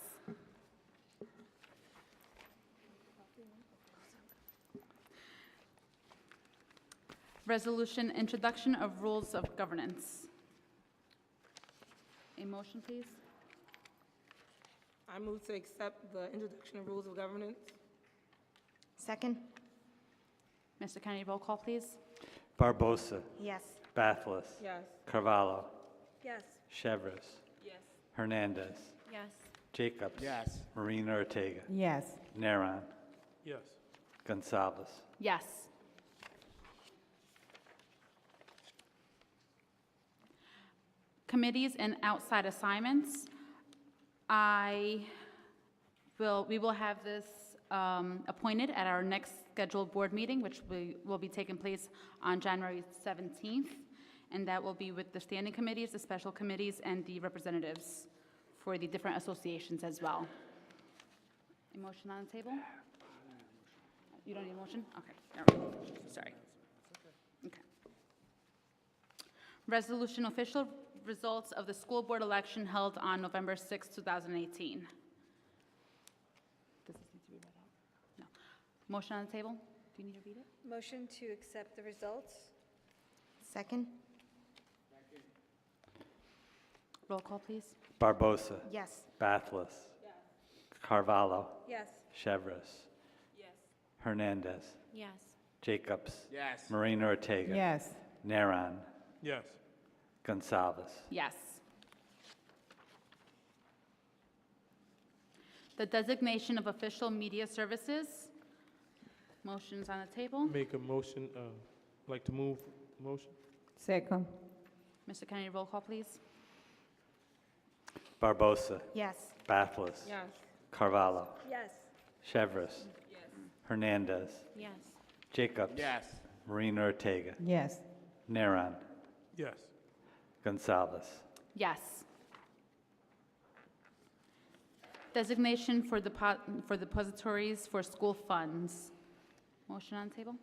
Resolution, introduction of rules of governance. A motion, please. I move to accept the introduction of rules of governance. Second. Mr. Kennedy, roll call, please. Barbosa. Yes. Bathless. Yes. Carvalho. Yes. Chevres. Yes. Hernandez. Yes. Jacobs. Yes. Marina Ortega. Yes. Neron. Yes. Gonzalez. Yes. Committees and outside assignments. We will have this appointed at our next scheduled board meeting, which will be taking place on January 17th, and that will be with the standing committees, the special committees, and the representatives for the different associations as well. A motion on the table? You don't need a motion? Okay, there we go. Sorry. Okay. Resolution official results of the school board election held on November 6, 2018. Does this need to be read out? No. Motion on the table? Do you need to read it? Motion to accept the results? Second? Roll call, please. Barbosa. Yes. Bathless. Carvalho. Yes. Chevres. Yes. Hernandez. Yes. Jacobs. Yes. Moreno Ortega. Yes. Naran. Yes. Gonzalez. Yes. The designation of official media services. Motions on the table. Make a motion, like to move motion? Second. Mr. Kennedy, roll call, please. Barbosa. Yes. Bathless. Yes. Carvalho. Yes. Chevres. Yes. Hernandez. Yes. Jacobs. Yes. Moreno Ortega. Yes. Naran. Yes. Yes. Gonzalez. Designation for depositories for school funds. Motion on the table.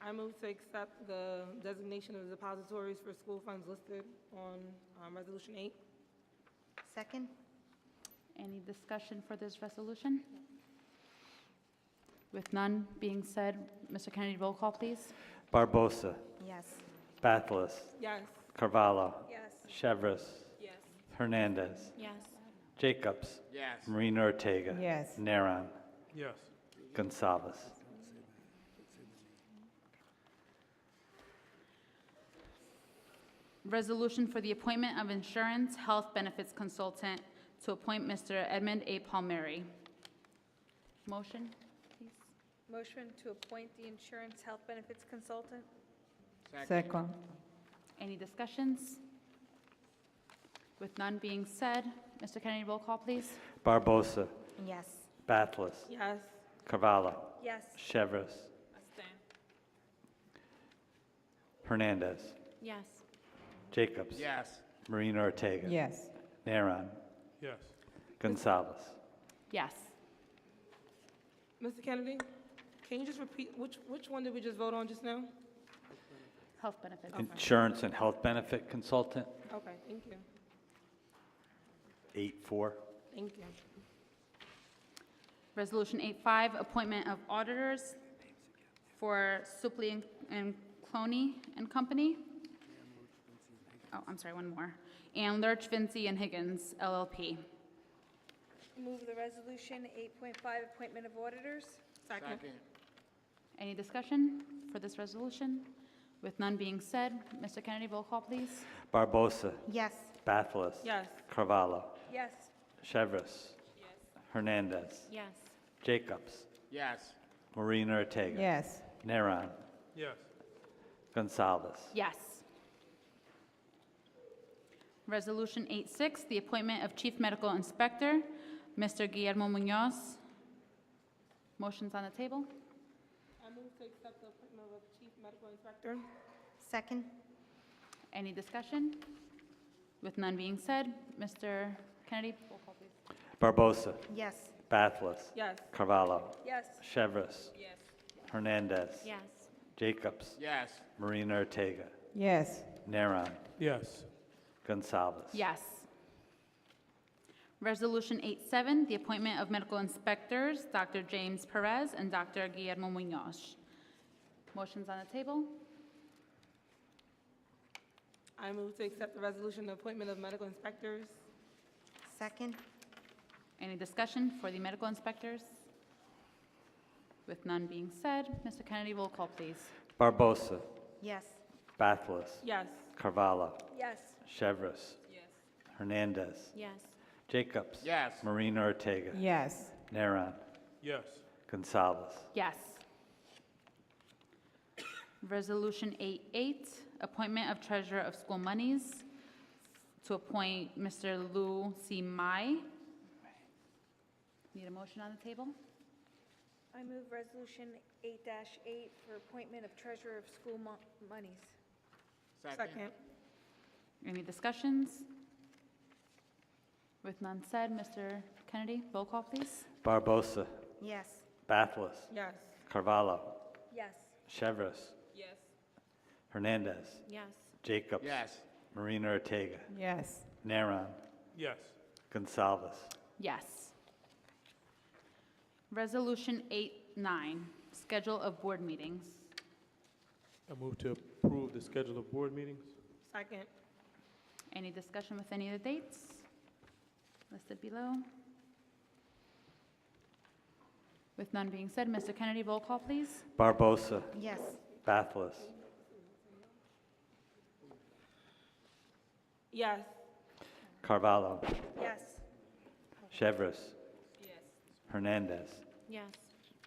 I move to accept the designation of depositories for school funds listed on Resolution 8. Second? Any discussion for this resolution? With none being said, Mr. Kennedy, roll call, please. Barbosa. Yes. Bathless. Yes. Carvalho. Yes. Chevres. Yes. Hernandez. Yes. Jacobs. Yes. Moreno Ortega. Yes. Naran. Yes. Gonzalez. Resolution for the appointment of insurance health benefits consultant to appoint Mr. Edmund A. Palmieri. Motion, please. Motion to appoint the insurance health benefits consultant? Second. Any discussions? With none being said, Mr. Kennedy, roll call, please. Barbosa. Yes. Bathless. Yes. Carvalho. Yes. Chevres. Abstain. Hernandez. Yes. Jacobs. Yes. Moreno Ortega. Yes. Naran. Yes. Gonzalez. Yes. Mr. Kennedy, can you just repeat, which one did we just vote on just now? Health benefits. Insurance and health benefit consultant, Okay, thank you. 8-4. Thank you. Resolution 8-5, appointment of auditors for Suplee and Cloney and Company. Oh, I'm sorry, one more. And Lurch, Vinci, and Higgins, LLP. Move the resolution 8.5, appointment of auditors? Second. Any discussion for this resolution? With none being said, Mr. Kennedy, roll call, please. Barbosa. Yes. Bathless. Yes. Carvalho. Yes. Chevres. Yes. Hernandez. Yes. Jacobs. Yes. Moreno Ortega. Yes. Naran. Yes. Gonzalez. Yes. Resolution 8-6, the appointment of Chief Medical Inspector, Mr. Guillermo Munoz. Motions on the table. I move to accept the appointment of Chief Medical Inspector. Second? Any discussion? With none being said, Mr. Kennedy, roll call, please. Barbosa. Yes. Bathless. Yes. Carvalho. Yes. Chevres. Yes. Hernandez. Yes. Jacobs. Yes. Moreno Ortega. Yes. Naran. Yes. Gonzalez. Yes. Resolution 8-7, the appointment of medical inspectors, Dr. James Perez and Dr. Guillermo Munoz. Motions on the table. I move to accept the resolution of appointment of medical inspectors. Second? Any discussion for the medical inspectors? With none being said, Mr. Kennedy, roll call, please. Barbosa. Yes. Bathless. Yes. Carvalho. Yes. Chevres. Yes. Hernandez. Yes. Jacobs. Yes. Moreno Ortega. Yes. Naran. Yes. Gonzalez. Yes. Resolution 8-8, appointment of treasurer of school monies to appoint Mr. Lou C. Mai. Need a motion on the table? I move resolution 8-8 for appointment of treasurer of school monies. Second. Any discussions? With none said, Mr. Kennedy, roll call, please. Barbosa. Yes. Bathless. Yes. Carvalho. Yes. Chevres. Yes. Hernandez. Yes. Jacobs. Yes. Marina Ortega, Yes. Naron, Yes. Gonsalves. Yes. Resolution 8-9, schedule of board meetings. I move to approve the schedule of board meetings. Second. Any discussion with any of the dates listed below? With none being said, Mr. Kennedy, roll call, please. Barbosa, Yes. Bathless, Yes. Carvalho, Yes. Chevres, Hernandez, Yes.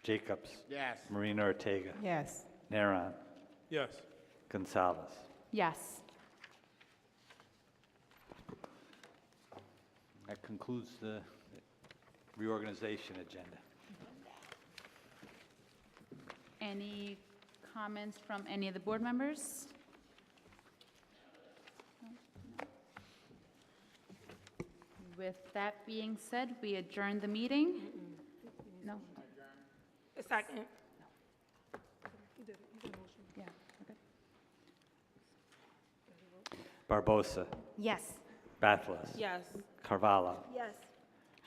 Jacobs, Yes. Marina Ortega, Yes. Naron, Yes. Gonsalves. Yes. That concludes the reorganization agenda. Any comments from any of the board members? With that being said, we adjourn the meeting. No? Second. Yeah, okay. Barbosa, Yes. Bathless, Yes. Carvalho, Yes.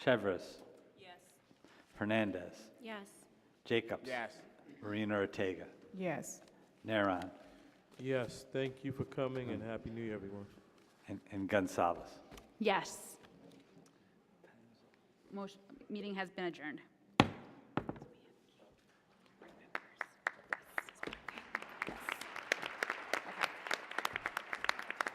Chevres, Yes. Hernandez, Yes. Jacobs, Yes. Marina Ortega, Yes. Naron, Yes, thank you for coming and Happy New Year, everyone. and Gonsalves. Yes. Motion, meeting has been adjourned.